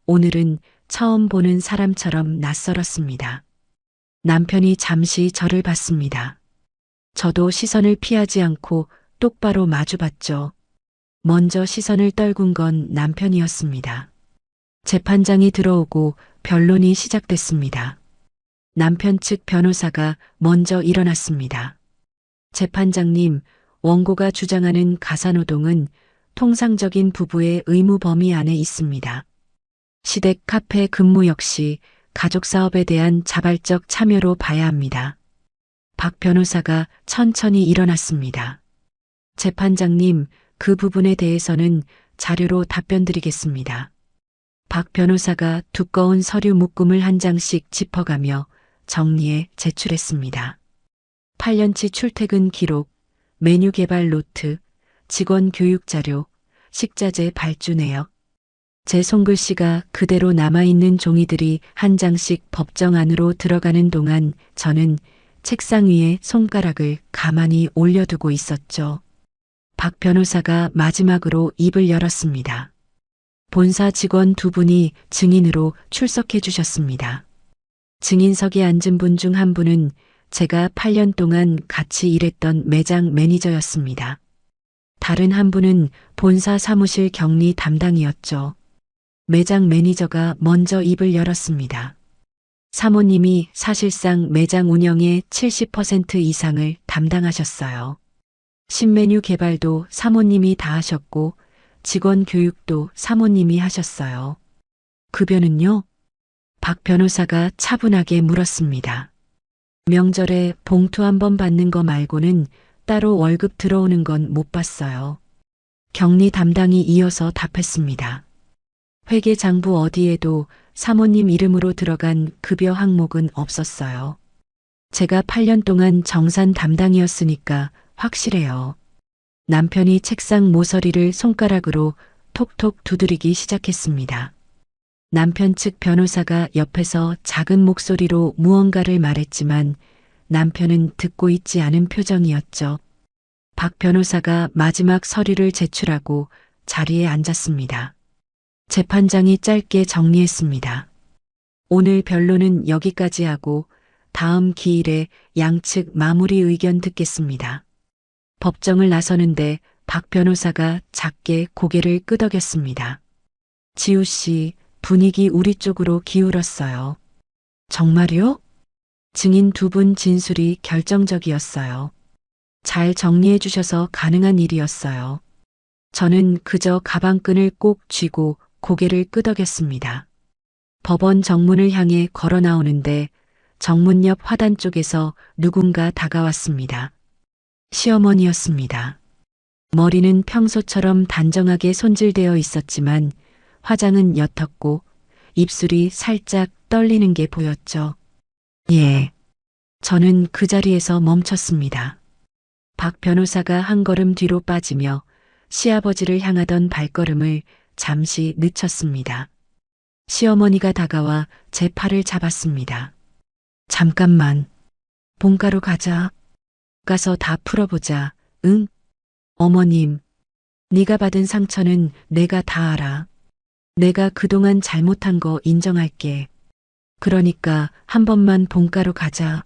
오늘은 처음 보는 사람처럼 낯설었습니다. 남편이 잠시 저를 봤습니다. 저도 시선을 피하지 않고 똑바로 마주봤죠. 먼저 시선을 떨군 건 남편이었습니다. 재판장이 들어오고 변론이 시작됐습니다. 남편 측 변호사가 먼저 일어났습니다. 재판장님, 원고가 주장하는 가사노동은 통상적인 부부의 의무 범위 안에 있습니다. 시댁 카페 근무 역시 가족사업에 대한 자발적 참여로 봐야 합니다. 박 변호사가 천천히 일어났습니다. 재판장님, 그 부분에 대해서는 자료로 답변드리겠습니다. 박 변호사가 두꺼운 서류 묶음을 한 장씩 짚어가며 정리해 제출했습니다. 8년치 출퇴근 기록, 메뉴 개발 노트, 직원 교육 자료, 식자재 발주 내역. 제 손글씨가 그대로 남아있는 종이들이 한 장씩 법정 안으로 들어가는 동안 저는 책상 위에 손가락을 가만히 올려두고 있었죠. 박 변호사가 마지막으로 입을 열었습니다. 본사 직원 2분이 증인으로 출석해 주셨습니다. 증인석에 앉은 분 중 한 분은 제가 8년 동안 같이 일했던 매장 매니저였습니다. 다른 한 분은 본사 사무실 격리 담당이었죠. 매장 매니저가 먼저 입을 열었습니다. 사모님이 사실상 매장 운영의 70% 이상을 담당하셨어요. 신메뉴 개발도 사모님이 다 하셨고 직원 교육도 사모님이 하셨어요. 급여는요? 박 변호사가 차분하게 물었습니다. 명절에 봉투 한 번 받는 거 말고는 따로 월급 들어오는 건 못 봤어요. 격리 담당이 이어서 답했습니다. 회계장부 어디에도 사모님 이름으로 들어간 급여 항목은 없었어요. 제가 8년 동안 정산 담당이었으니까 확실해요. 남편이 책상 모서리를 손가락으로 톡톡 두드리기 시작했습니다. 남편 측 변호사가 옆에서 작은 목소리로 무언가를 말했지만 남편은 듣고 있지 않은 표정이었죠. 박 변호사가 마지막 서류를 제출하고 자리에 앉았습니다. 재판장이 짧게 정리했습니다. 오늘 변론은 여기까지 하고 다음 기일에 양측 마무리 의견 듣겠습니다. 법정을 나서는데 박 변호사가 작게 고개를 끄덕였습니다. 지우 씨, 분위기 우리 쪽으로 기울었어요. 정말요? 증인 두 분 진술이 결정적이었어요. 잘 정리해 주셔서 가능한 일이었어요. 저는 그저 가방끈을 꼭 쥐고 고개를 끄덕였습니다. 법원 정문을 향해 걸어 나오는데 정문 옆 화단 쪽에서 누군가 다가왔습니다. 시어머니였습니다. 머리는 평소처럼 단정하게 손질되어 있었지만 화장은 옅었고 입술이 살짝 떨리는 게 보였죠. 예. 저는 그 자리에서 멈췄습니다. 박 변호사가 한 걸음 뒤로 빠지며 시아버지를 향하던 발걸음을 잠시 늦췄습니다. 시어머니가 다가와 제 팔을 잡았습니다. 잠깐만. 본가로 가자. 가서 다 풀어보자. 응? 어머님, 네가 받은 상처는 내가 다 알아. 내가 그동안 잘못한 거 인정할게. 그러니까 한 번만 본가로 가자.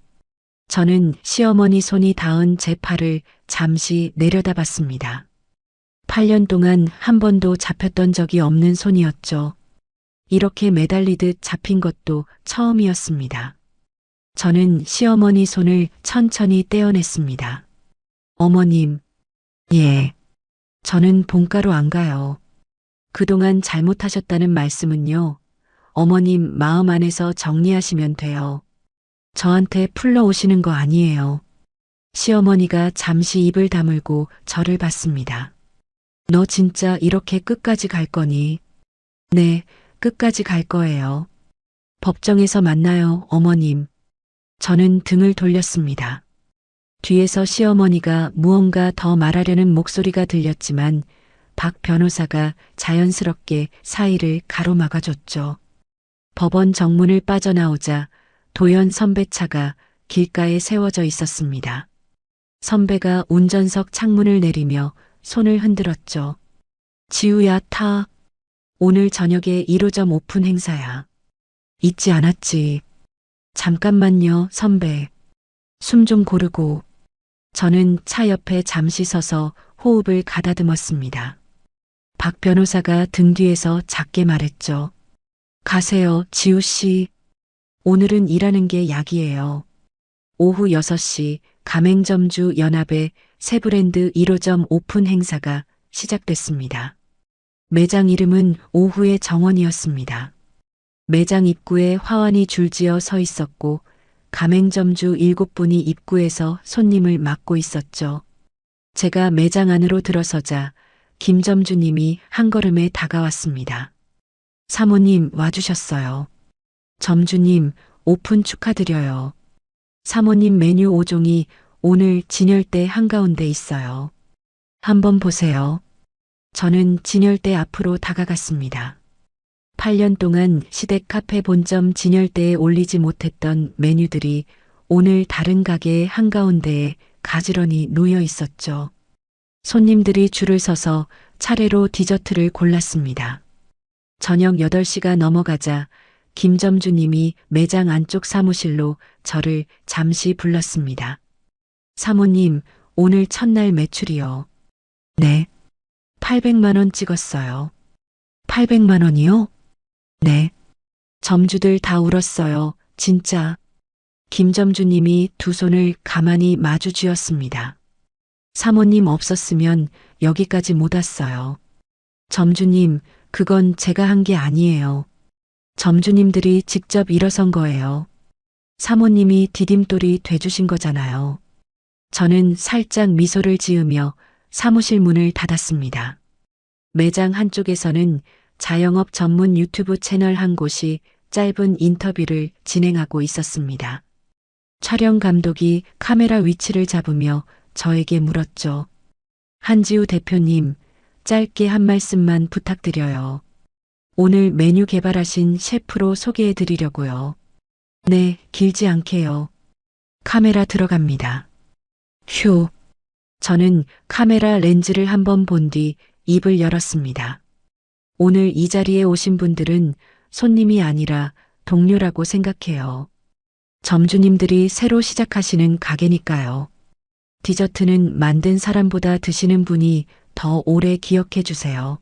저는 시어머니 손이 닿은 제 팔을 잠시 내려다봤습니다. 8년 동안 한 번도 잡혔던 적이 없는 손이었죠. 이렇게 매달리듯 잡힌 것도 처음이었습니다. 저는 시어머니 손을 천천히 떼어냈습니다. 어머님, 예. 저는 본가로 안 가요. 그동안 잘못하셨다는 말씀은요. 어머님 마음 안에서 정리하시면 돼요. 저한테 풀러 오시는 거 아니에요. 시어머니가 잠시 입을 다물고 저를 봤습니다. 너 진짜 이렇게 끝까지 갈 거니? 네, 끝까지 갈 거예요. 법정에서 만나요, 어머님. 저는 등을 돌렸습니다. 뒤에서 시어머니가 무언가 더 말하려는 목소리가 들렸지만 박 변호사가 자연스럽게 사이를 가로막아줬죠. 법원 정문을 빠져나오자 도연 선배 차가 길가에 세워져 있었습니다. 선배가 운전석 창문을 내리며 손을 흔들었죠. 지우야, 타. 오늘 저녁에 1호점 오픈 행사야. 잊지 않았지. 잠깐만요, 선배. 숨 좀 고르고. 저는 차 옆에 잠시 서서 호흡을 가다듬었습니다. 박 변호사가 등 뒤에서 작게 말했죠. 가세요, 지우 씨. 오늘은 일하는 게 약이에요. 오후 6시 가맹점주 연합의 새 브랜드 1호점 오픈 행사가 시작됐습니다. 매장 이름은 오후의 정원이었습니다. 매장 입구에 화환이 줄지어 서 있었고 가맹점주 7분이 입구에서 손님을 맞고 있었죠. 제가 매장 안으로 들어서자 김점주님이 한 걸음에 다가왔습니다. 사모님 와주셨어요. 점주님 오픈 축하드려요. 사모님 메뉴 5종이 오늘 진열대 한가운데 있어요. 한번 보세요. 저는 진열대 앞으로 다가갔습니다. 8년 동안 시댁 카페 본점 진열대에 올리지 못했던 메뉴들이 오늘 다른 가게의 한가운데에 가지런히 놓여 있었죠. 손님들이 줄을 서서 차례로 디저트를 골랐습니다. 저녁 8시가 넘어가자 김점주님이 매장 안쪽 사무실로 저를 잠시 불렀습니다. 사모님, 오늘 첫날 매출이요. 네. 800만 원 찍었어요. 800만 원이요? 네. 점주들 다 울었어요. 진짜. 김점주님이 두 손을 가만히 마주 쥐었습니다. 사모님 없었으면 여기까지 못 왔어요. 점주님, 그건 제가 한 게 아니에요. 점주님들이 직접 일어선 거예요. 사모님이 디딤돌이 돼주신 거잖아요. 저는 살짝 미소를 지으며 사무실 문을 닫았습니다. 매장 한쪽에서는 자영업 전문 유튜브 채널 한 곳이 짧은 인터뷰를 진행하고 있었습니다. 촬영 감독이 카메라 위치를 잡으며 저에게 물었죠. 한지우 대표님, 짧게 한 말씀만 부탁드려요. 오늘 메뉴 개발하신 셰프로 소개해 드리려고요. 네, 길지 않게요. 카메라 들어갑니다. 휴. 저는 카메라 렌즈를 한번 본 뒤 입을 열었습니다. 오늘 이 자리에 오신 분들은 손님이 아니라 동료라고 생각해요. 점주님들이 새로 시작하시는 가게니까요. 디저트는 만든 사람보다 드시는 분이 더 오래 기억해 주세요.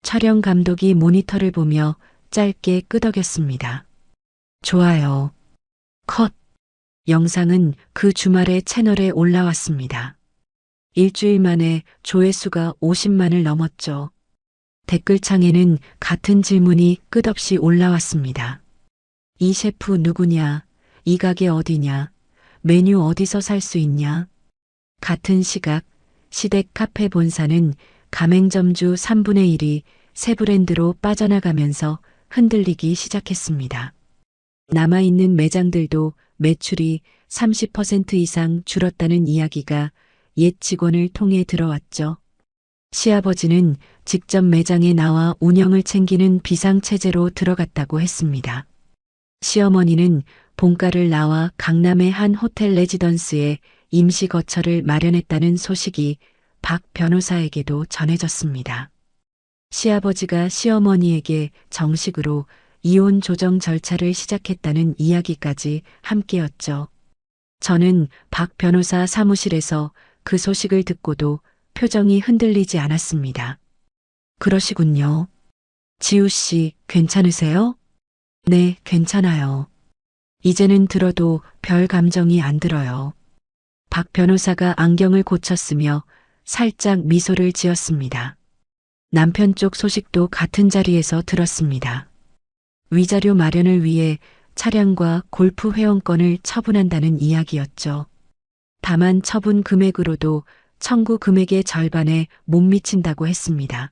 촬영 감독이 모니터를 보며 짧게 끄덕였습니다. 좋아요. 컷. 영상은 그 주말에 채널에 올라왔습니다. 일주일 만에 조회수가 50만을 넘었죠. 댓글창에는 같은 질문이 끝없이 올라왔습니다. 이 셰프 누구냐? 이 가게 어디냐? 메뉴 어디서 살 수 있냐? 같은 시각, 시댁 카페 본사는 가맹점주 3분의 1이 새 브랜드로 빠져나가면서 흔들리기 시작했습니다. 남아있는 매장들도 매출이 30% 이상 줄었다는 이야기가 옛 직원을 통해 들어왔죠. 시아버지는 직접 매장에 나와 운영을 챙기는 비상체제로 들어갔다고 했습니다. 시어머니는 본가를 나와 강남의 한 호텔 레지던스에 임시 거처를 마련했다는 소식이 박 변호사에게도 전해졌습니다. 시아버지가 시어머니에게 정식으로 이혼 조정 절차를 시작했다는 이야기까지 함께였죠. 저는 박 변호사 사무실에서 그 소식을 듣고도 표정이 흔들리지 않았습니다. 그러시군요. 지우 씨, 괜찮으세요? 네, 괜찮아요. 이제는 들어도 별 감정이 안 들어요. 박 변호사가 안경을 고쳤으며 살짝 미소를 지었습니다. 남편 쪽 소식도 같은 자리에서 들었습니다. 위자료 마련을 위해 차량과 골프 회원권을 처분한다는 이야기였죠. 다만 처분 금액으로도 청구 금액의 절반에 못 미친다고 했습니다.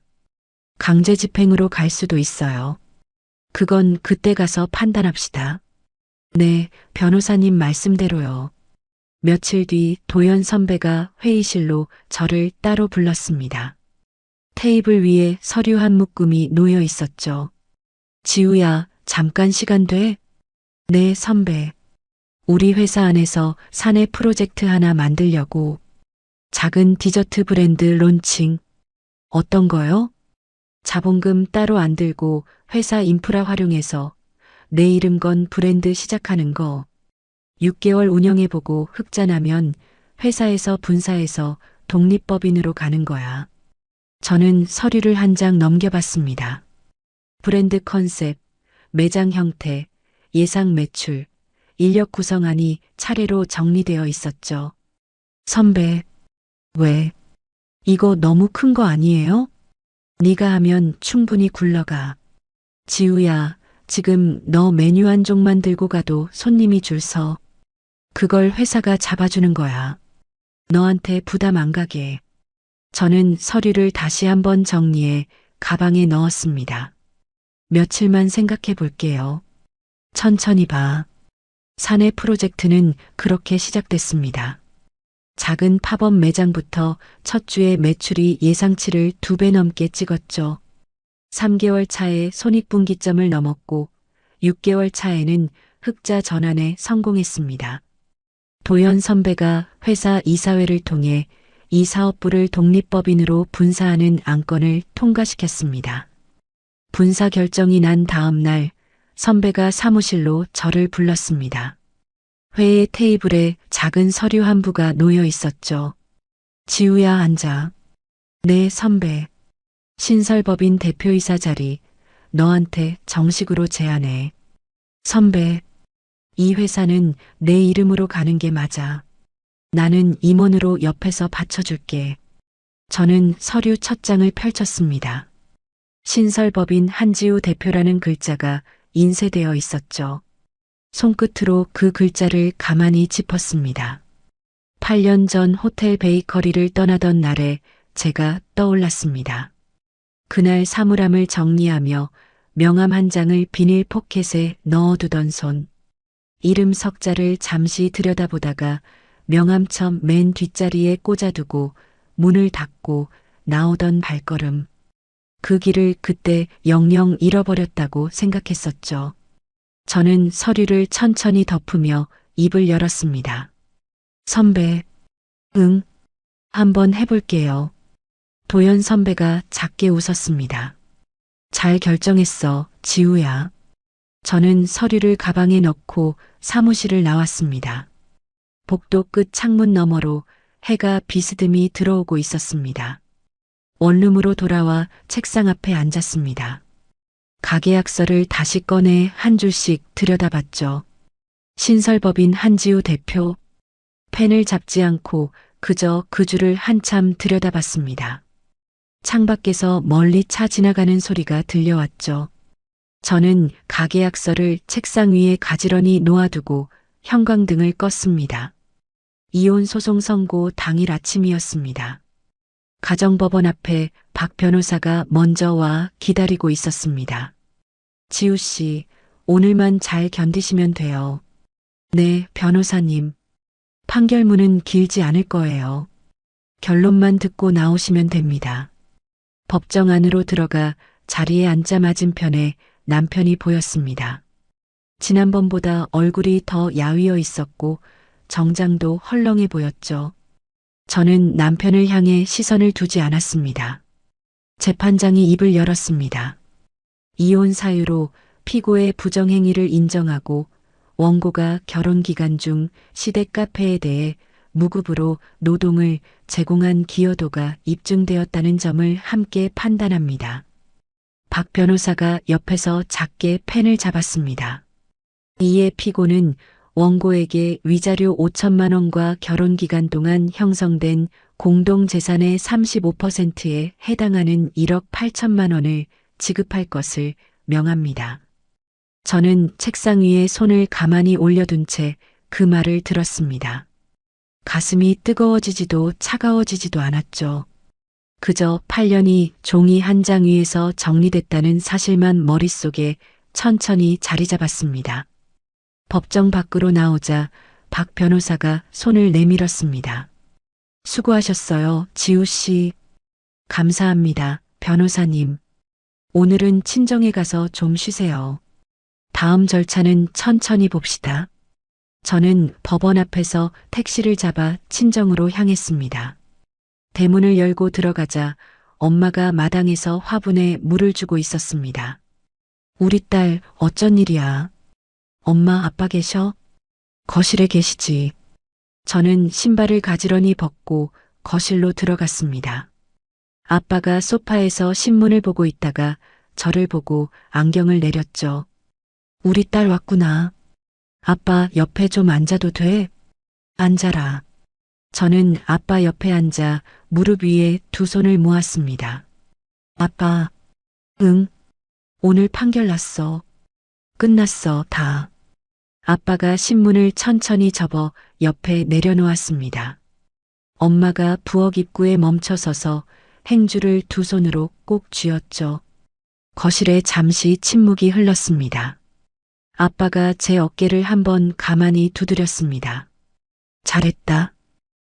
강제 집행으로 갈 수도 있어요. 그건 그때 가서 판단합시다. 네, 변호사님 말씀대로요. 며칠 뒤 도연 선배가 회의실로 저를 따로 불렀습니다. 테이블 위에 서류 한 묶음이 놓여 있었죠. 지우야, 잠깐 시간 돼? 네, 선배. 우리 회사 안에서 사내 프로젝트 하나 만들려고. 작은 디저트 브랜드 론칭. 어떤 거요? 자본금 따로 안 들고 회사 인프라 활용해서 내 이름 건 브랜드 시작하는 거. 6개월 운영해보고 흑자 나면 회사에서 분사해서 독립법인으로 가는 거야. 저는 서류를 한 장 넘겨봤습니다. 브랜드 컨셉, 매장 형태, 예상 매출, 인력 구성안이 차례로 정리되어 있었죠. 선배, 왜? 이거 너무 큰 거 아니에요? 네가 하면 충분히 굴러가. 지우야, 지금 너 메뉴 한 종만 들고 가도 손님이 줄 서. 그걸 회사가 잡아주는 거야. 너한테 부담 안 가게. 저는 서류를 다시 한번 정리해 가방에 넣었습니다. 며칠만 생각해 볼게요. 천천히 봐. 사내 프로젝트는 그렇게 시작됐습니다. 작은 팝업 매장부터 첫 주에 매출이 예상치를 2배 넘게 찍었죠. 3개월 차에 손익분기점을 넘었고 6개월 차에는 흑자 전환에 성공했습니다. 도연 선배가 회사 이사회를 통해 이 사업부를 독립법인으로 분사하는 안건을 통과시켰습니다. 분사 결정이 난 다음 날 선배가 사무실로 저를 불렀습니다. 회의 테이블에 작은 서류 한 부가 놓여 있었죠. 지우야, 앉아. 네, 선배. 신설법인 대표이사 자리 너한테 정식으로 제안해. 선배, 이 회사는 내 이름으로 가는 게 맞아. 나는 임원으로 옆에서 받쳐줄게. 저는 서류 첫 장을 펼쳤습니다. 신설법인 한지우 대표라는 글자가 인쇄되어 있었죠. 손끝으로 그 글자를 가만히 짚었습니다. 8년 전 호텔 베이커리를 떠나던 날에 제가 떠올랐습니다. 그날 사물함을 정리하며 명함 한 장을 비닐 포켓에 넣어두던 손. 이름 석자를 잠시 들여다보다가 명함첩 맨 뒷자리에 꽂아두고 문을 닫고 나오던 발걸음. 그 길을 그때 영영 잃어버렸다고 생각했었죠. 저는 서류를 천천히 덮으며 입을 열었습니다. 선배, 응, 한번 해볼게요. 도연 선배가 작게 웃었습니다. 잘 결정했어, 지우야. 저는 서류를 가방에 넣고 사무실을 나왔습니다. 복도 끝 창문 너머로 해가 비스듬히 들어오고 있었습니다. 원룸으로 돌아와 책상 앞에 앉았습니다. 가계약서를 다시 꺼내 한 줄씩 들여다봤죠. 신설법인 한지우 대표. 펜을 잡지 않고 그저 그 줄을 한참 들여다봤습니다. 창밖에서 멀리 차 지나가는 소리가 들려왔죠. 저는 가계약서를 책상 위에 가지런히 놓아두고 형광등을 껐습니다. 이혼 소송 선고 당일 아침이었습니다. 가정법원 앞에 박 변호사가 먼저 와 기다리고 있었습니다. 지우 씨, 오늘만 잘 견디시면 돼요. 네, 변호사님. 판결문은 길지 않을 거예요. 결론만 듣고 나오시면 됩니다. 법정 안으로 들어가 자리에 앉자 맞은편에 남편이 보였습니다. 지난번보다 얼굴이 더 야위어 있었고 정장도 헐렁해 보였죠. 저는 남편을 향해 시선을 두지 않았습니다. 재판장이 입을 열었습니다. 이혼 사유로 피고의 부정행위를 인정하고 원고가 결혼 기간 중 시댁 카페에 대해 무급으로 노동을 제공한 기여도가 입증되었다는 점을 함께 판단합니다. 박 변호사가 옆에서 작게 펜을 잡았습니다. 이에 피고는 원고에게 위자료 5천만 원과 결혼 기간 동안 형성된 공동재산의 35%에 해당하는 1억 8천만 원을 지급할 것을 명합니다. 저는 책상 위에 손을 가만히 올려둔 채 그 말을 들었습니다. 가슴이 뜨거워지지도 차가워지지도 않았죠. 그저 8년이 종이 한 장 위에서 정리됐다는 사실만 머릿속에 천천히 자리 잡았습니다. 법정 밖으로 나오자 박 변호사가 손을 내밀었습니다. 수고하셨어요, 지우 씨. 감사합니다, 변호사님. 오늘은 친정에 가서 좀 쉬세요. 다음 절차는 천천히 봅시다. 저는 법원 앞에서 택시를 잡아 친정으로 향했습니다. 대문을 열고 들어가자 엄마가 마당에서 화분에 물을 주고 있었습니다. 우리 딸 어쩐 일이야? 엄마 아빠 계셔? 거실에 계시지. 저는 신발을 가지런히 벗고 거실로 들어갔습니다. 아빠가 소파에서 신문을 보고 있다가 저를 보고 안경을 내렸죠. 우리 딸 왔구나. 아빠 옆에 좀 앉아도 돼? 앉아라. 저는 아빠 옆에 앉아 무릎 위에 두 손을 모았습니다. 아빠, 응? 오늘 판결 났어. 끝났어, 다. 아빠가 신문을 천천히 접어 옆에 내려놓았습니다. 엄마가 부엌 입구에 멈춰서서 행주를 두 손으로 꼭 쥐었죠. 거실에 잠시 침묵이 흘렀습니다. 아빠가 제 어깨를 한번 가만히 두드렸습니다. 잘했다.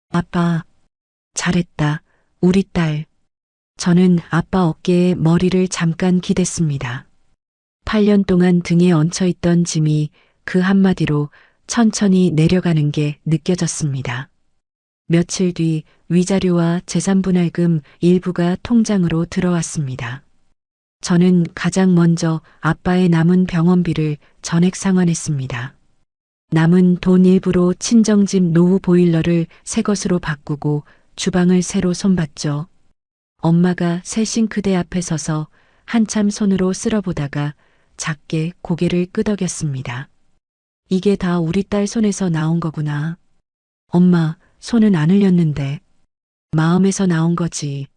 아빠, 잘했다. 우리 딸. 저는 아빠 어깨에 머리를 잠깐 기댔습니다. 8년 동안 등에 얹혀있던 짐이 그 한마디로 천천히 내려가는 게 느껴졌습니다. 며칠 뒤 위자료와 재산분할금 일부가 통장으로 들어왔습니다. 저는 가장 먼저 아빠의 남은 병원비를 전액 상환했습니다. 남은 돈 일부로 친정집 노후 보일러를 새 것으로 바꾸고 주방을 새로 손봤죠. 엄마가 새 싱크대 앞에 서서 한참 손으로 쓸어보다가 작게 고개를 끄덕였습니다. 이게 다 우리 딸 손에서 나온 거구나. 엄마, 손은 안 흘렸는데. 마음에서 나온 거지.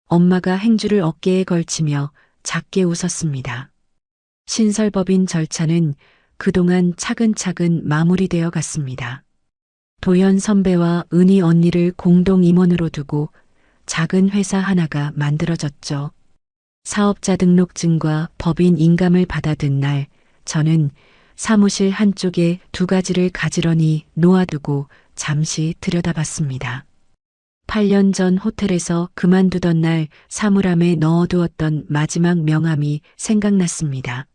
엄마가 행주를 어깨에 걸치며 작게 웃었습니다. 신설법인 절차는 그동안 차근차근 마무리되어 갔습니다. 도연 선배와 은희 언니를 공동 임원으로 두고 작은 회사 하나가 만들어졌죠. 사업자 등록증과 법인 인감을 받아든 날, 저는 사무실 한쪽에 두 가지를 가지런히 놓아두고 잠시 들여다봤습니다. 8년 전 호텔에서 그만두던 날 사물함에 넣어두었던 마지막 명함이 생각났습니다.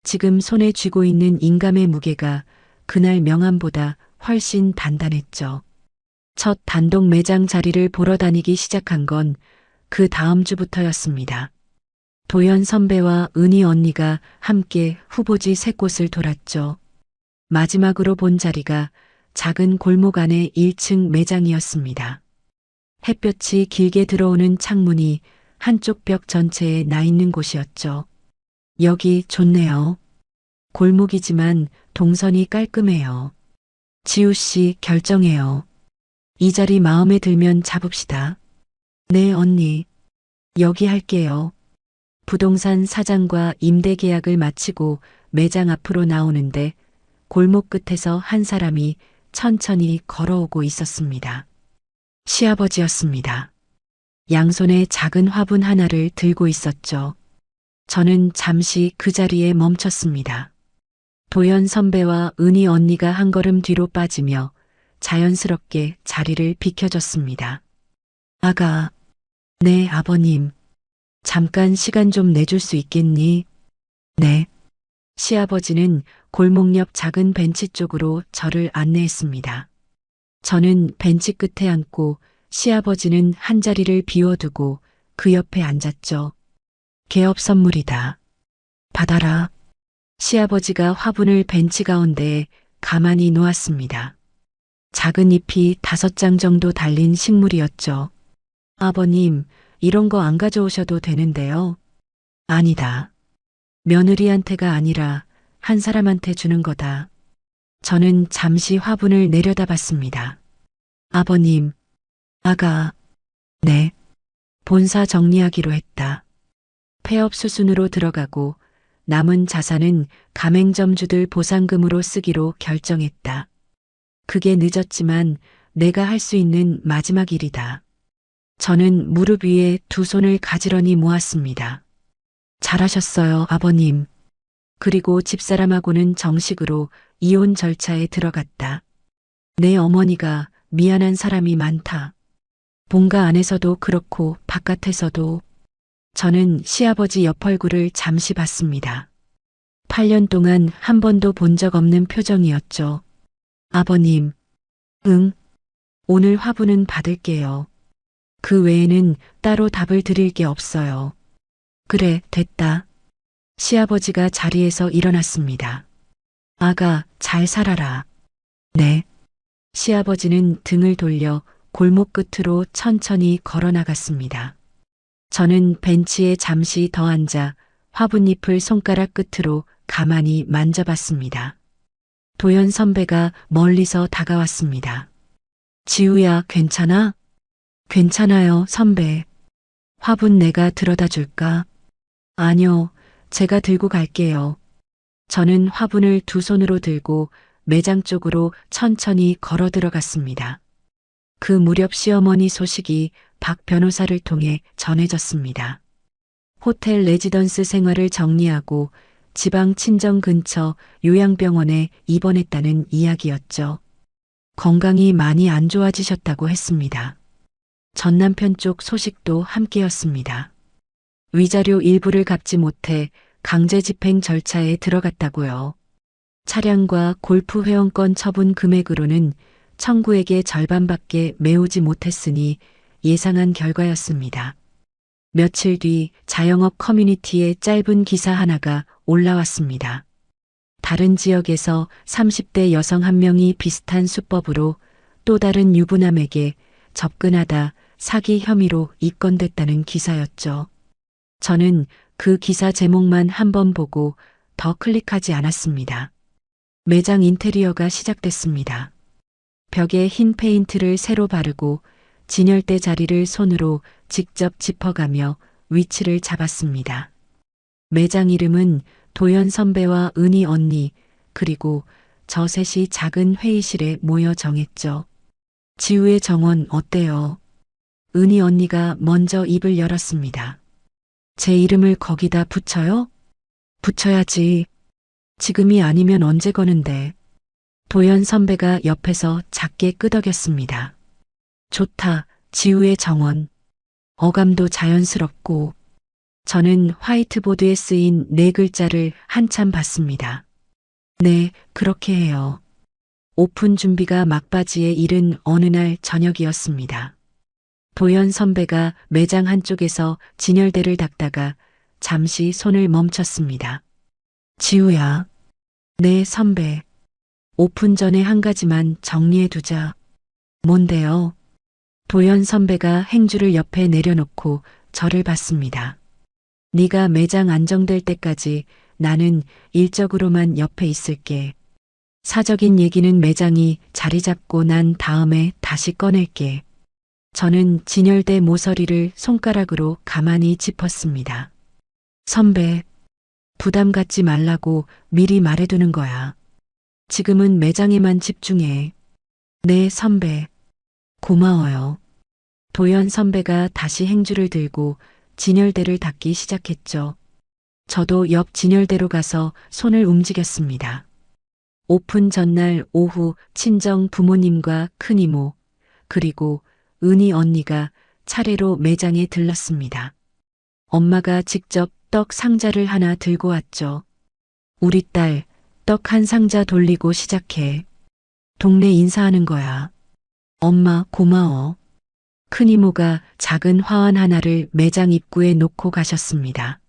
지금 손에 쥐고 있는 인감의 무게가 그날 명함보다 훨씬 단단했죠. 첫 단독 매장 자리를 보러 다니기 시작한 건 그 다음 주부터였습니다. 도연 선배와 은희 언니가 함께 후보지 3곳을 돌았죠. 마지막으로 본 자리가 작은 골목 안의 1층 매장이었습니다. 햇볕이 길게 들어오는 창문이 한쪽 벽 전체에 나 있는 곳이었죠. 여기 좋네요. 골목이지만 동선이 깔끔해요. 지우 씨 결정해요. 이 자리 마음에 들면 잡읍시다. 네, 언니. 여기 할게요. 부동산 사장과 임대 계약을 마치고 매장 앞으로 나오는데 골목 끝에서 한 사람이 천천히 걸어오고 있었습니다. 시아버지였습니다. 양손에 작은 화분 하나를 들고 있었죠. 저는 잠시 그 자리에 멈췄습니다. 도연 선배와 은희 언니가 한 걸음 뒤로 빠지며 자연스럽게 자리를 비켜줬습니다. 아가, 네, 아버님. 잠깐 시간 좀 내줄 수 있겠니? 네. 시아버지는 골목 옆 작은 벤치 쪽으로 저를 안내했습니다. 저는 벤치 끝에 앉고 시아버지는 한 자리를 비워두고 그 옆에 앉았죠. 개업 선물이다. 받아라. 시아버지가 화분을 벤치 가운데에 가만히 놓았습니다. 작은 잎이 5장 정도 달린 식물이었죠. 아버님, 이런 거 안 가져오셔도 되는데요. 아니다. 며느리한테가 아니라 한 사람한테 주는 거다. 저는 잠시 화분을 내려다봤습니다. 아버님, 아가, 네. 본사 정리하기로 했다. 폐업 수순으로 들어가고 남은 자산은 가맹점주들 보상금으로 쓰기로 결정했다. 그게 늦었지만 내가 할 수 있는 마지막 일이다. 저는 무릎 위에 두 손을 가지런히 모았습니다. 잘하셨어요, 아버님. 그리고 집사람하고는 정식으로 이혼 절차에 들어갔다. 내 어머니가 미안한 사람이 많다. 본가 안에서도 그렇고 바깥에서도. 저는 시아버지 옆 얼굴을 잠시 봤습니다. 8년 동안 한 번도 본 적 없는 표정이었죠. 아버님, 응, 오늘 화분은 받을게요. 그 외에는 따로 답을 드릴 게 없어요. 그래, 됐다. 시아버지가 자리에서 일어났습니다. 아가, 잘 살아라. 네. 시아버지는 등을 돌려 골목 끝으로 천천히 걸어 나갔습니다. 저는 벤치에 잠시 더 앉아 화분잎을 손가락 끝으로 가만히 만져봤습니다. 도연 선배가 멀리서 다가왔습니다. 지우야, 괜찮아? 괜찮아요, 선배. 화분 내가 들어다 줄까? 아니요, 제가 들고 갈게요. 저는 화분을 두 손으로 들고 매장 쪽으로 천천히 걸어 들어갔습니다. 그 무렵 시어머니 소식이 박 변호사를 통해 전해졌습니다. 호텔 레지던스 생활을 정리하고 지방 친정 근처 요양병원에 입원했다는 이야기였죠. 건강이 많이 안 좋아지셨다고 했습니다. 전 남편 쪽 소식도 함께였습니다. 위자료 일부를 갚지 못해 강제 집행 절차에 들어갔다고요. 차량과 골프 회원권 처분 금액으로는 청구액의 절반밖에 메우지 못했으니 예상한 결과였습니다. 며칠 뒤 자영업 커뮤니티에 짧은 기사 하나가 올라왔습니다. 다른 지역에서 30대 여성 한 명이 비슷한 수법으로 또 다른 유부남에게 접근하다 사기 혐의로 입건됐다는 기사였죠. 저는 그 기사 제목만 한 번 보고 더 클릭하지 않았습니다. 매장 인테리어가 시작됐습니다. 벽에 흰 페인트를 새로 바르고 진열대 자리를 손으로 직접 짚어가며 위치를 잡았습니다. 매장 이름은 도연 선배와 은희 언니 그리고 저 셋이 작은 회의실에 모여 정했죠. 지우의 정원 어때요? 은희 언니가 먼저 입을 열었습니다. 제 이름을 거기다 붙여요? 붙여야지. 지금이 아니면 언제 거는데. 도연 선배가 옆에서 작게 끄덕였습니다. 좋다, 지우의 정원. 어감도 자연스럽고. 저는 화이트보드에 쓰인 4글자를 한참 봤습니다. 네, 그렇게 해요. 오픈 준비가 막바지에 이른 어느 날 저녁이었습니다. 도연 선배가 매장 한쪽에서 진열대를 닦다가 잠시 손을 멈췄습니다. 지우야. 네, 선배. 오픈 전에 한 가지만 정리해 두자. 뭔데요? 도연 선배가 행주를 옆에 내려놓고 저를 봤습니다. 네가 매장 안정될 때까지 나는 일적으로만 옆에 있을게. 사적인 얘기는 매장이 자리 잡고 난 다음에 다시 꺼낼게. 저는 진열대 모서리를 손가락으로 가만히 짚었습니다. 선배, 부담 갖지 말라고 미리 말해두는 거야. 지금은 매장에만 집중해. 네, 선배. 고마워요. 도연 선배가 다시 행주를 들고 진열대를 닫기 시작했죠. 저도 옆 진열대로 가서 손을 움직였습니다. 오픈 전날 오후 친정 부모님과 큰이모, 그리고 은희 언니가 차례로 매장에 들렀습니다. 엄마가 직접 떡 상자를 하나 들고 왔죠. 우리 딸, 떡 한 상자 돌리고 시작해. 동네 인사하는 거야. 엄마 고마워. 큰이모가 작은 화환 하나를 매장 입구에 놓고 가셨습니다.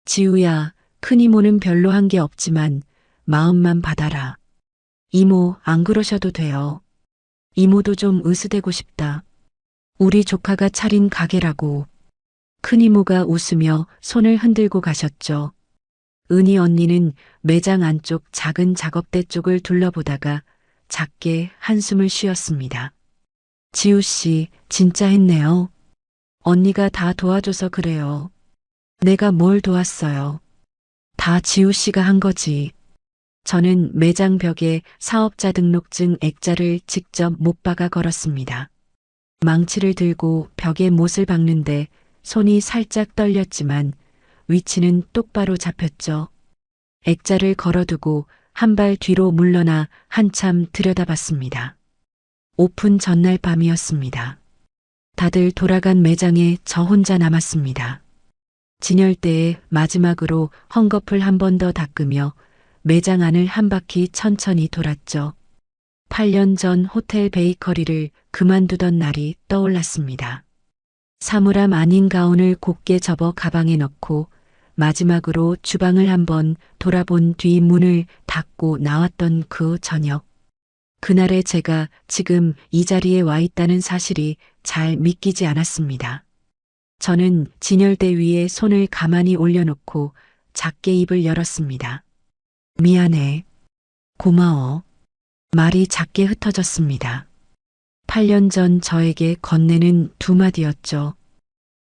지우야, 큰이모는 별로 한 게 없지만 마음만 받아라. 이모, 안 그러셔도 돼요. 이모도 좀 으스대고 싶다. 우리 조카가 차린 가게라고. 큰이모가 웃으며 손을 흔들고 가셨죠. 은희 언니는 매장 안쪽 작은 작업대 쪽을 둘러보다가 작게 한숨을 쉬었습니다. 지우 씨, 진짜 했네요. 언니가 다 도와줘서 그래요. 내가 뭘 도왔어요. 다 지우 씨가 한 거지. 저는 매장 벽에 사업자 등록증 액자를 직접 못 박아 걸었습니다. 망치를 들고 벽에 못을 박는데 손이 살짝 떨렸지만 위치는 똑바로 잡혔죠. 액자를 걸어두고 한 발 뒤로 물러나 한참 들여다봤습니다. 오픈 전날 밤이었습니다. 다들 돌아간 매장에 저 혼자 남았습니다. 진열대에 마지막으로 헝겊을 한 번 더 닦으며 매장 안을 한 바퀴 천천히 돌았죠. 8년 전 호텔 베이커리를 그만두던 날이 떠올랐습니다. 사물함 아닌 가운을 곱게 접어 가방에 넣고 마지막으로 주방을 한번 돌아본 뒤 문을 닫고 나왔던 그 저녁. 그날의 제가 지금 이 자리에 와 있다는 사실이 잘 믿기지 않았습니다. 저는 진열대 위에 손을 가만히 올려놓고 작게 입을 열었습니다. 미안해. 고마워. 말이 작게 흩어졌습니다. 8년 전 저에게 건네는 두 마디였죠.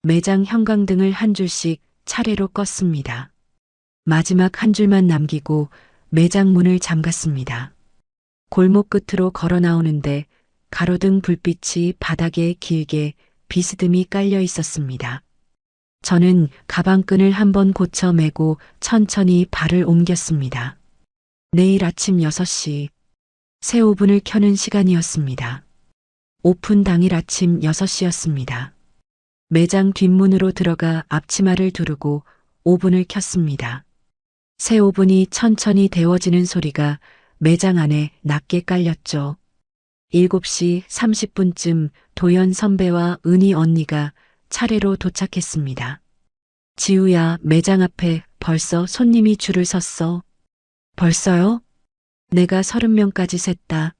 매장 형광등을 한 줄씩 차례로 껐습니다. 마지막 한 줄만 남기고 매장 문을 잠갔습니다. 골목 끝으로 걸어 나오는데 가로등 불빛이 바닥에 길게 비스듬히 깔려 있었습니다. 저는 가방끈을 한번 고쳐 매고 천천히 발을 옮겼습니다. 내일 아침 6시, 새 오븐을 켜는 시간이었습니다. 오픈 당일 아침 6시였습니다. 매장 뒷문으로 들어가 앞치마를 두르고 오븐을 켰습니다. 새 오븐이 천천히 데워지는 소리가 매장 안에 낮게 깔렸죠. 7시 30분쯤 도연 선배와 은희 언니가 차례로 도착했습니다. 지우야, 매장 앞에 벌써 손님이 줄을 섰어. 벌써요? 내가 30명까지 셌다.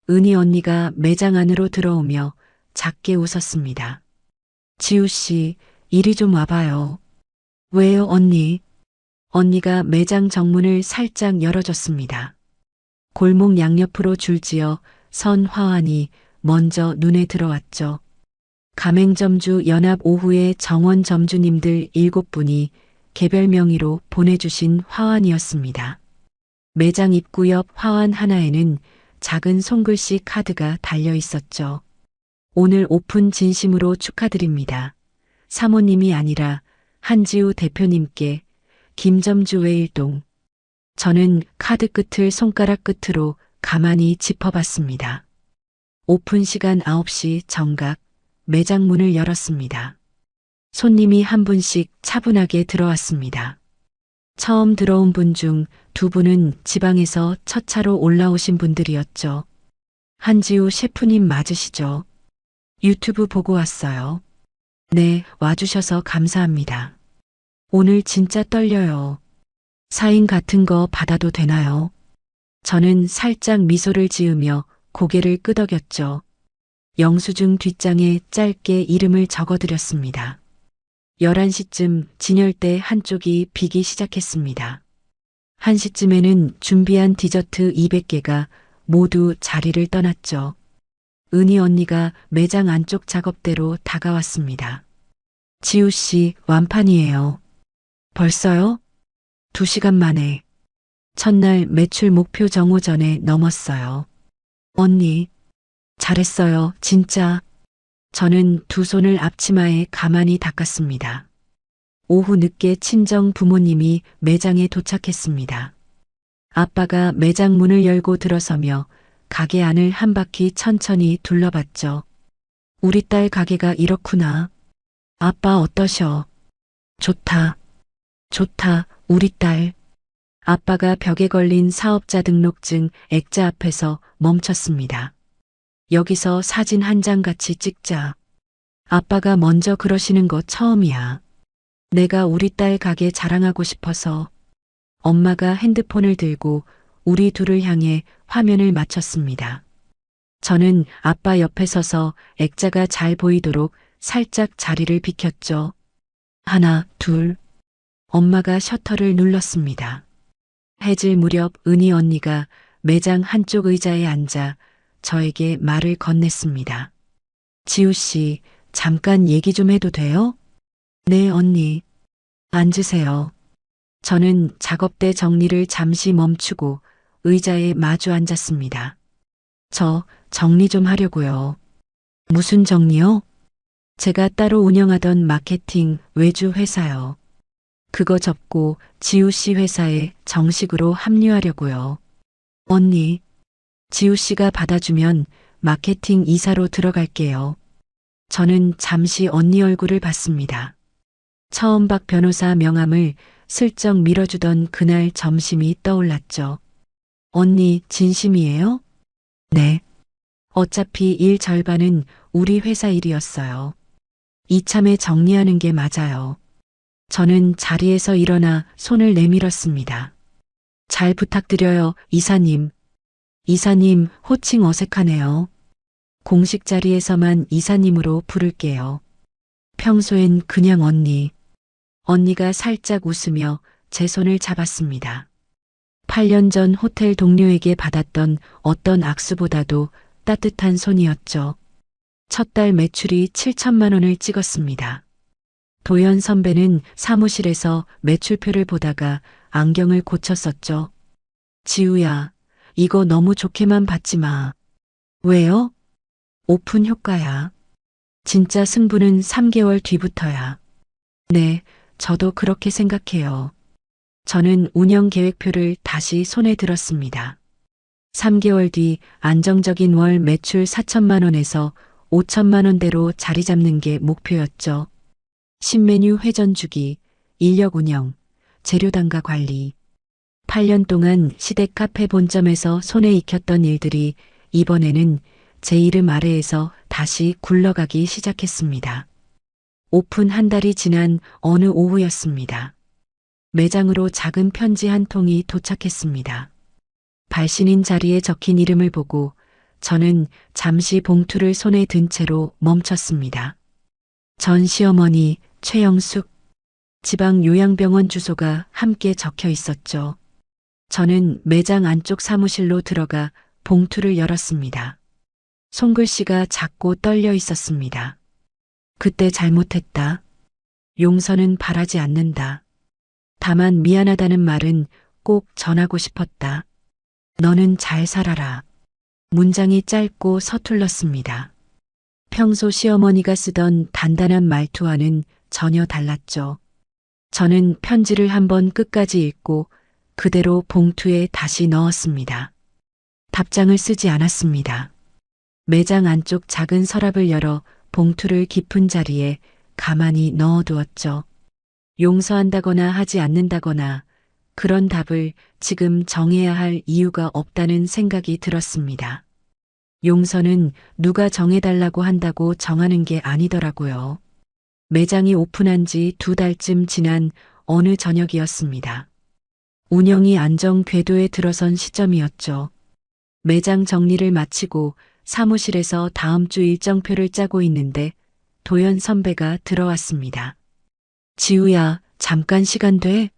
은희 언니가 매장 안으로 들어오며 작게 웃었습니다. 지우 씨, 이리 좀 와봐요. 왜요, 언니? 언니가 매장 정문을 살짝 열어줬습니다. 골목 양옆으로 줄지어 선 화환이 먼저 눈에 들어왔죠. 가맹점주 연합 오후의 정원 점주님들 7분이 개별 명의로 보내주신 화환이었습니다. 매장 입구 옆 화환 하나에는 작은 손글씨 카드가 달려 있었죠. 오늘 오픈 진심으로 축하드립니다. 사모님이 아니라 한지우 대표님께 김점주 외일동. 저는 카드 끝을 손가락 끝으로 가만히 짚어봤습니다. 오픈 시간 9시 정각 매장 문을 열었습니다. 손님이 한 분씩 차분하게 들어왔습니다. 처음 들어온 분 중 2분은 지방에서 첫 차로 올라오신 분들이었죠. 한지우 셰프님 맞으시죠? 유튜브 보고 왔어요. 네, 와주셔서 감사합니다. 오늘 진짜 떨려요. 사인 같은 거 받아도 되나요? 저는 살짝 미소를 지으며 고개를 끄덕였죠. 영수증 뒷장에 짧게 이름을 적어드렸습니다. 11시쯤 진열대 한쪽이 비기 시작했습니다. 1시쯤에는 준비한 디저트 200개가 모두 자리를 떠났죠. 은희 언니가 매장 안쪽 작업대로 다가왔습니다. 지우 씨, 완판이에요. 벌써요? 2시간 만에. 첫날 매출 목표 정오 전에 넘었어요. 언니, 잘했어요, 진짜. 저는 두 손을 앞치마에 가만히 닦았습니다. 오후 늦게 친정 부모님이 매장에 도착했습니다. 아빠가 매장 문을 열고 들어서며 가게 안을 한 바퀴 천천히 둘러봤죠. 우리 딸 가게가 이렇구나. 아빠 어떠셔? 좋다. 좋다, 우리 딸. 아빠가 벽에 걸린 사업자 등록증 액자 앞에서 멈췄습니다. 여기서 사진 한 장 같이 찍자. 아빠가 먼저 그러시는 거 처음이야. 내가 우리 딸 가게 자랑하고 싶어서. 엄마가 핸드폰을 들고 우리 둘을 향해 화면을 맞췄습니다. 저는 아빠 옆에 서서 액자가 잘 보이도록 살짝 자리를 비켰죠. 하나, 둘. 엄마가 셔터를 눌렀습니다. 해질 무렵 은희 언니가 매장 한쪽 의자에 앉아 저에게 말을 건넸습니다. 지우 씨, 잠깐 얘기 좀 해도 돼요? 네, 언니. 앉으세요. 저는 작업대 정리를 잠시 멈추고 의자에 마주 앉았습니다. 저 정리 좀 하려고요. 무슨 정리요? 제가 따로 운영하던 마케팅 외주 회사요. 그거 접고 지우 씨 회사에 정식으로 합류하려고요. 언니, 지우 씨가 받아주면 마케팅 이사로 들어갈게요. 저는 잠시 언니 얼굴을 봤습니다. 처음 박 변호사 명함을 슬쩍 밀어주던 그날 점심이 떠올랐죠. 언니 진심이에요? 네. 어차피 일 절반은 우리 회사 일이었어요. 이참에 정리하는 게 맞아요. 저는 자리에서 일어나 손을 내밀었습니다. 잘 부탁드려요, 이사님. 이사님, 호칭 어색하네요. 공식 자리에서만 이사님으로 부를게요. 평소엔 그냥 언니. 언니가 살짝 웃으며 제 손을 잡았습니다. 8년 전 호텔 동료에게 받았던 어떤 악수보다도 따뜻한 손이었죠. 첫 달 매출이 7천만 원을 찍었습니다. 도연 선배는 사무실에서 매출표를 보다가 안경을 고쳤었죠. 지우야, 이거 너무 좋게만 봤지 마. 왜요? 오픈 효과야. 진짜 승부는 3개월 뒤부터야. 네, 저도 그렇게 생각해요. 저는 운영 계획표를 다시 손에 들었습니다. 3개월 뒤 안정적인 월 매출 4천만 원에서 5천만 원대로 자리 잡는 게 목표였죠. 신메뉴 회전 주기, 인력 운영, 재료 단가 관리. 8년 동안 시댁 카페 본점에서 손에 익혔던 일들이 이번에는 제 이름 아래에서 다시 굴러가기 시작했습니다. 오픈 한 달이 지난 어느 오후였습니다. 매장으로 작은 편지 한 통이 도착했습니다. 발신인 자리에 적힌 이름을 보고 저는 잠시 봉투를 손에 든 채로 멈췄습니다. 전 시어머니 최영숙, 지방 요양병원 주소가 함께 적혀 있었죠. 저는 매장 안쪽 사무실로 들어가 봉투를 열었습니다. 손글씨가 작고 떨려 있었습니다. 그때 잘못했다. 용서는 바라지 않는다. 다만 미안하다는 말은 꼭 전하고 싶었다. 너는 잘 살아라. 문장이 짧고 서툴렀습니다. 평소 시어머니가 쓰던 단단한 말투와는 전혀 달랐죠. 저는 편지를 한번 끝까지 읽고 그대로 봉투에 다시 넣었습니다. 답장을 쓰지 않았습니다. 매장 안쪽 작은 서랍을 열어 봉투를 깊은 자리에 가만히 넣어두었죠. 용서한다거나 하지 않는다거나 그런 답을 지금 정해야 할 이유가 없다는 생각이 들었습니다. 용서는 누가 정해달라고 한다고 정하는 게 아니더라고요. 매장이 오픈한 지 2달쯤 지난 어느 저녁이었습니다. 운영이 안정 궤도에 들어선 시점이었죠. 매장 정리를 마치고 사무실에서 다음 주 일정표를 짜고 있는데 도연 선배가 들어왔습니다. 지우야, 잠깐 시간 돼?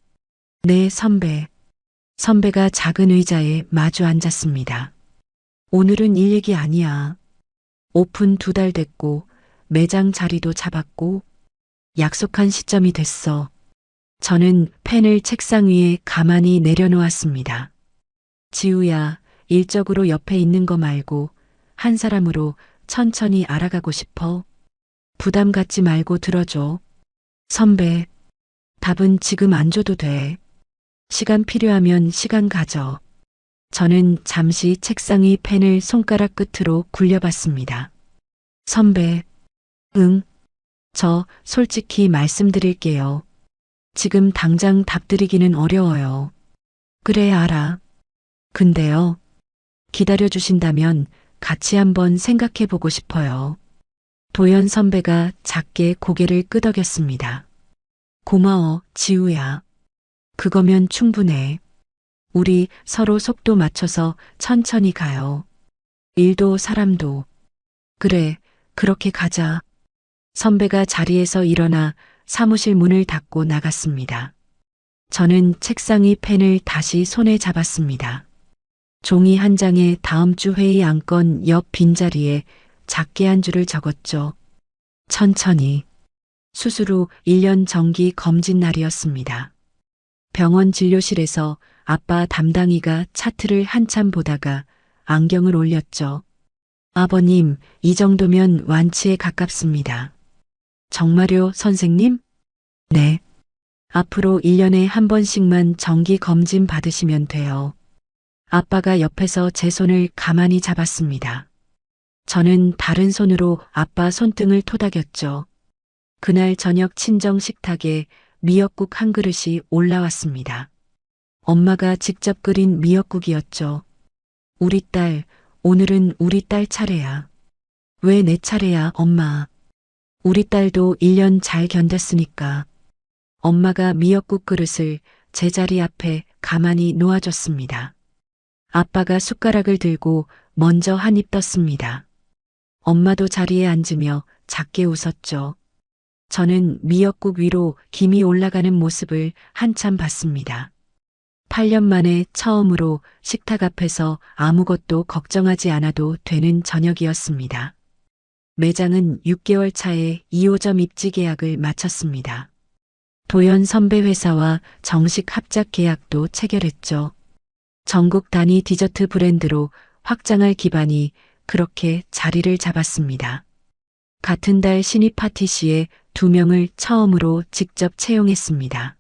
네, 선배. 선배가 작은 의자에 마주 앉았습니다. 오늘은 일 얘기 아니야. 오픈 2달 됐고, 매장 자리도 잡았고, 약속한 시점이 됐어. 저는 펜을 책상 위에 가만히 내려놓았습니다. 지우야, 일적으로 옆에 있는 거 말고, 한 사람으로 천천히 알아가고 싶어. 부담 갖지 말고 들어줘. 선배, 답은 지금 안 줘도 돼. 시간 필요하면 시간 가져. 저는 잠시 책상 위 펜을 손가락 끝으로 굴려봤습니다. 선배, 응, 저 솔직히 말씀드릴게요. 지금 당장 답 드리기는 어려워요. 그래, 알아. 근데요, 기다려주신다면 같이 한번 생각해 보고 싶어요. 도연 선배가 작게 고개를 끄덕였습니다. 고마워, 지우야. 그거면 충분해. 우리 서로 속도 맞춰서 천천히 가요. 일도 사람도. 그래, 그렇게 가자. 선배가 자리에서 일어나 사무실 문을 닫고 나갔습니다. 저는 책상 위 펜을 다시 손에 잡았습니다. 종이 한 장에 다음 주 회의 안건 옆 빈자리에 작게 한 줄을 적었죠. 천천히. 수술 후 1년 정기 검진 날이었습니다. 병원 진료실에서 아빠 담당이가 차트를 한참 보다가 안경을 올렸죠. 아버님, 이 정도면 완치에 가깝습니다. 정말요, 선생님? 네. 앞으로 1년에 한 번씩만 정기 검진 받으시면 돼요. 아빠가 옆에서 제 손을 가만히 잡았습니다. 저는 다른 손으로 아빠 손등을 토닥였죠. 그날 저녁 친정 식탁에 미역국 한 그릇이 올라왔습니다. 엄마가 직접 끓인 미역국이었죠. 우리 딸, 오늘은 우리 딸 차례야. 왜 내 차례야, 엄마? 우리 딸도 1년 잘 견뎠으니까. 엄마가 미역국 그릇을 제 자리 앞에 가만히 놓아줬습니다. 아빠가 숟가락을 들고 먼저 한 입 떴습니다. 엄마도 자리에 앉으며 작게 웃었죠. 저는 미역국 위로 김이 올라가는 모습을 한참 봤습니다. 8년 만에 처음으로 식탁 앞에서 아무것도 걱정하지 않아도 되는 저녁이었습니다. 매장은 6개월 차에 2호점 입지 계약을 마쳤습니다. 도연 선배 회사와 정식 합작 계약도 체결했죠. 전국 단위 디저트 브랜드로 확장할 기반이 그렇게 자리를 잡았습니다. 같은 달 신입 파티시에 2명을 처음으로 직접 채용했습니다.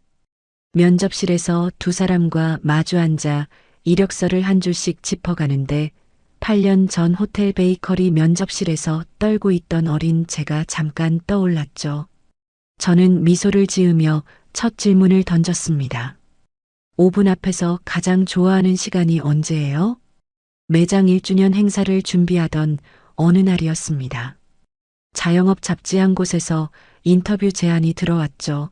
면접실에서 2사람과 마주 앉아 이력서를 한 줄씩 짚어가는데 8년 전 호텔 베이커리 면접실에서 떨고 있던 어린 제가 잠깐 떠올랐죠. 저는 미소를 지으며 첫 질문을 던졌습니다. 5분 앞에서 가장 좋아하는 시간이 언제예요? 매장 1주년 행사를 준비하던 어느 날이었습니다. 자영업 잡지 한 곳에서 인터뷰 제안이 들어왔죠.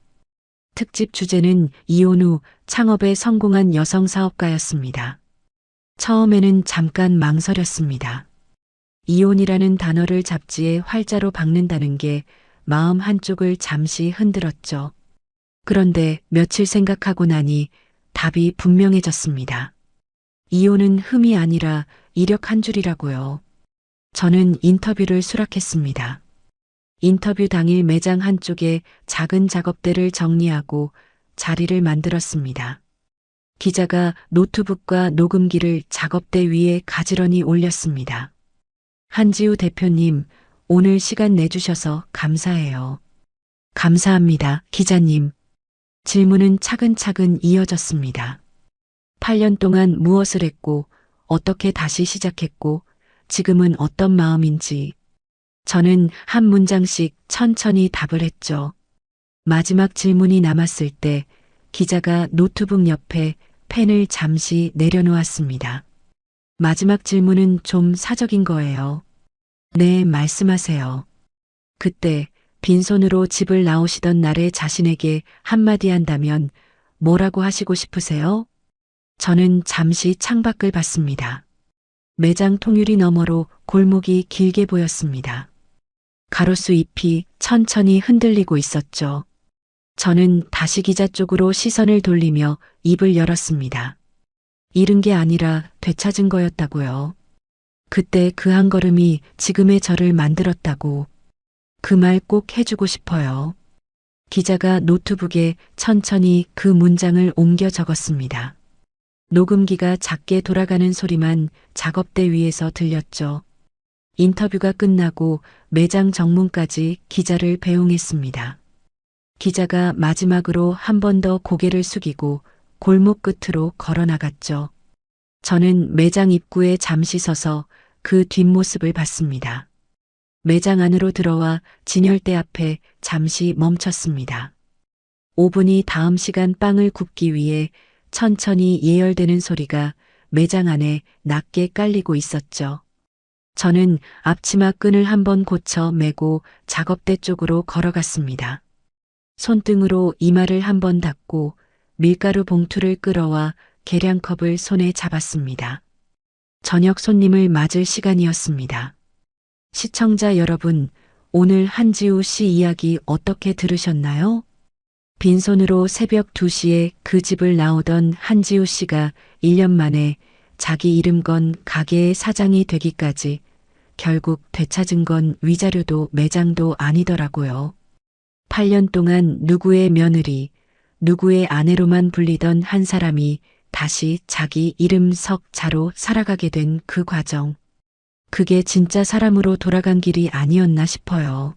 특집 주제는 이혼 후 창업에 성공한 여성 사업가였습니다. 처음에는 잠깐 망설였습니다. 이혼이라는 단어를 잡지에 활자로 박는다는 게 마음 한쪽을 잠시 흔들었죠. 그런데 며칠 생각하고 나니 답이 분명해졌습니다. 이혼은 흠이 아니라 이력 한 줄이라고요. 저는 인터뷰를 수락했습니다. 인터뷰 당일 매장 한쪽에 작은 작업대를 정리하고 자리를 만들었습니다. 기자가 노트북과 녹음기를 작업대 위에 가지런히 올렸습니다. 한지우 대표님, 오늘 시간 내주셔서 감사해요. 감사합니다, 기자님. 질문은 차근차근 이어졌습니다. 8년 동안 무엇을 했고, 어떻게 다시 시작했고, 지금은 어떤 마음인지. 저는 한 문장씩 천천히 답을 했죠. 마지막 질문이 남았을 때 기자가 노트북 옆에 펜을 잠시 내려놓았습니다. 마지막 질문은 좀 사적인 거예요. 네, 말씀하세요. 그때 빈손으로 집을 나오시던 날에 자신에게 한마디 한다면 뭐라고 하시고 싶으세요? 저는 잠시 창밖을 봤습니다. 매장 통유리 너머로 골목이 길게 보였습니다. 가로수 잎이 천천히 흔들리고 있었죠. 저는 다시 기자 쪽으로 시선을 돌리며 입을 열었습니다. 잃은 게 아니라 되찾은 거였다고요. 그때 그 한 걸음이 지금의 저를 만들었다고. 그 말 꼭 해주고 싶어요. 기자가 노트북에 천천히 그 문장을 옮겨 적었습니다. 녹음기가 작게 돌아가는 소리만 작업대 위에서 들렸죠. 인터뷰가 끝나고 매장 정문까지 기자를 배웅했습니다. 기자가 마지막으로 한 번 더 고개를 숙이고 골목 끝으로 걸어 나갔죠. 저는 매장 입구에 잠시 서서 그 뒷모습을 봤습니다. 매장 안으로 들어와 진열대 앞에 잠시 멈췄습니다. 오븐이 다음 시간 빵을 굽기 위해 천천히 예열되는 소리가 매장 안에 낮게 깔리고 있었죠. 저는 앞치마 끈을 한번 고쳐 매고 작업대 쪽으로 걸어갔습니다. 손등으로 이마를 한번 닦고 밀가루 봉투를 끌어와 계량컵을 손에 잡았습니다. 저녁 손님을 맞을 시간이었습니다. 시청자 여러분, 오늘 한지우 씨 이야기 어떻게 들으셨나요? 빈손으로 새벽 2시에 그 집을 나오던 한지우 씨가 1년 만에 자기 이름 건 가게의 사장이 되기까지 결국 되찾은 건 위자료도 매장도 아니더라고요. 8년 동안 누구의 며느리, 누구의 아내로만 불리던 한 사람이 다시 자기 이름 석자로 살아가게 된 그 과정. 그게 진짜 사람으로 돌아간 길이 아니었나 싶어요.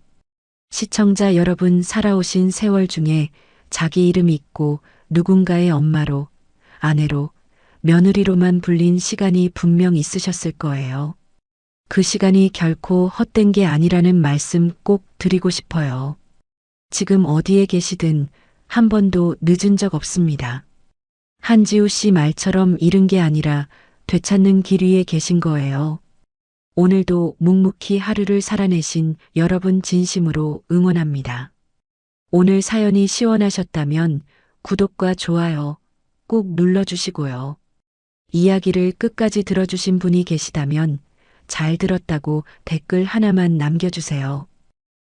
시청자 여러분, 살아오신 세월 중에 자기 이름 있고 누군가의 엄마로, 아내로, 며느리로만 불린 시간이 분명 있으셨을 거예요. 그 시간이 결코 헛된 게 아니라는 말씀 꼭 드리고 싶어요. 지금 어디에 계시든 한 번도 늦은 적 없습니다. 한지우 씨 말처럼 잃은 게 아니라 되찾는 길 위에 계신 거예요. 오늘도 묵묵히 하루를 살아내신 여러분 진심으로 응원합니다. 오늘 사연이 시원하셨다면 구독과 좋아요 꼭 눌러주시고요. 이야기를 끝까지 들어주신 분이 계시다면 잘 들었다고 댓글 하나만 남겨주세요.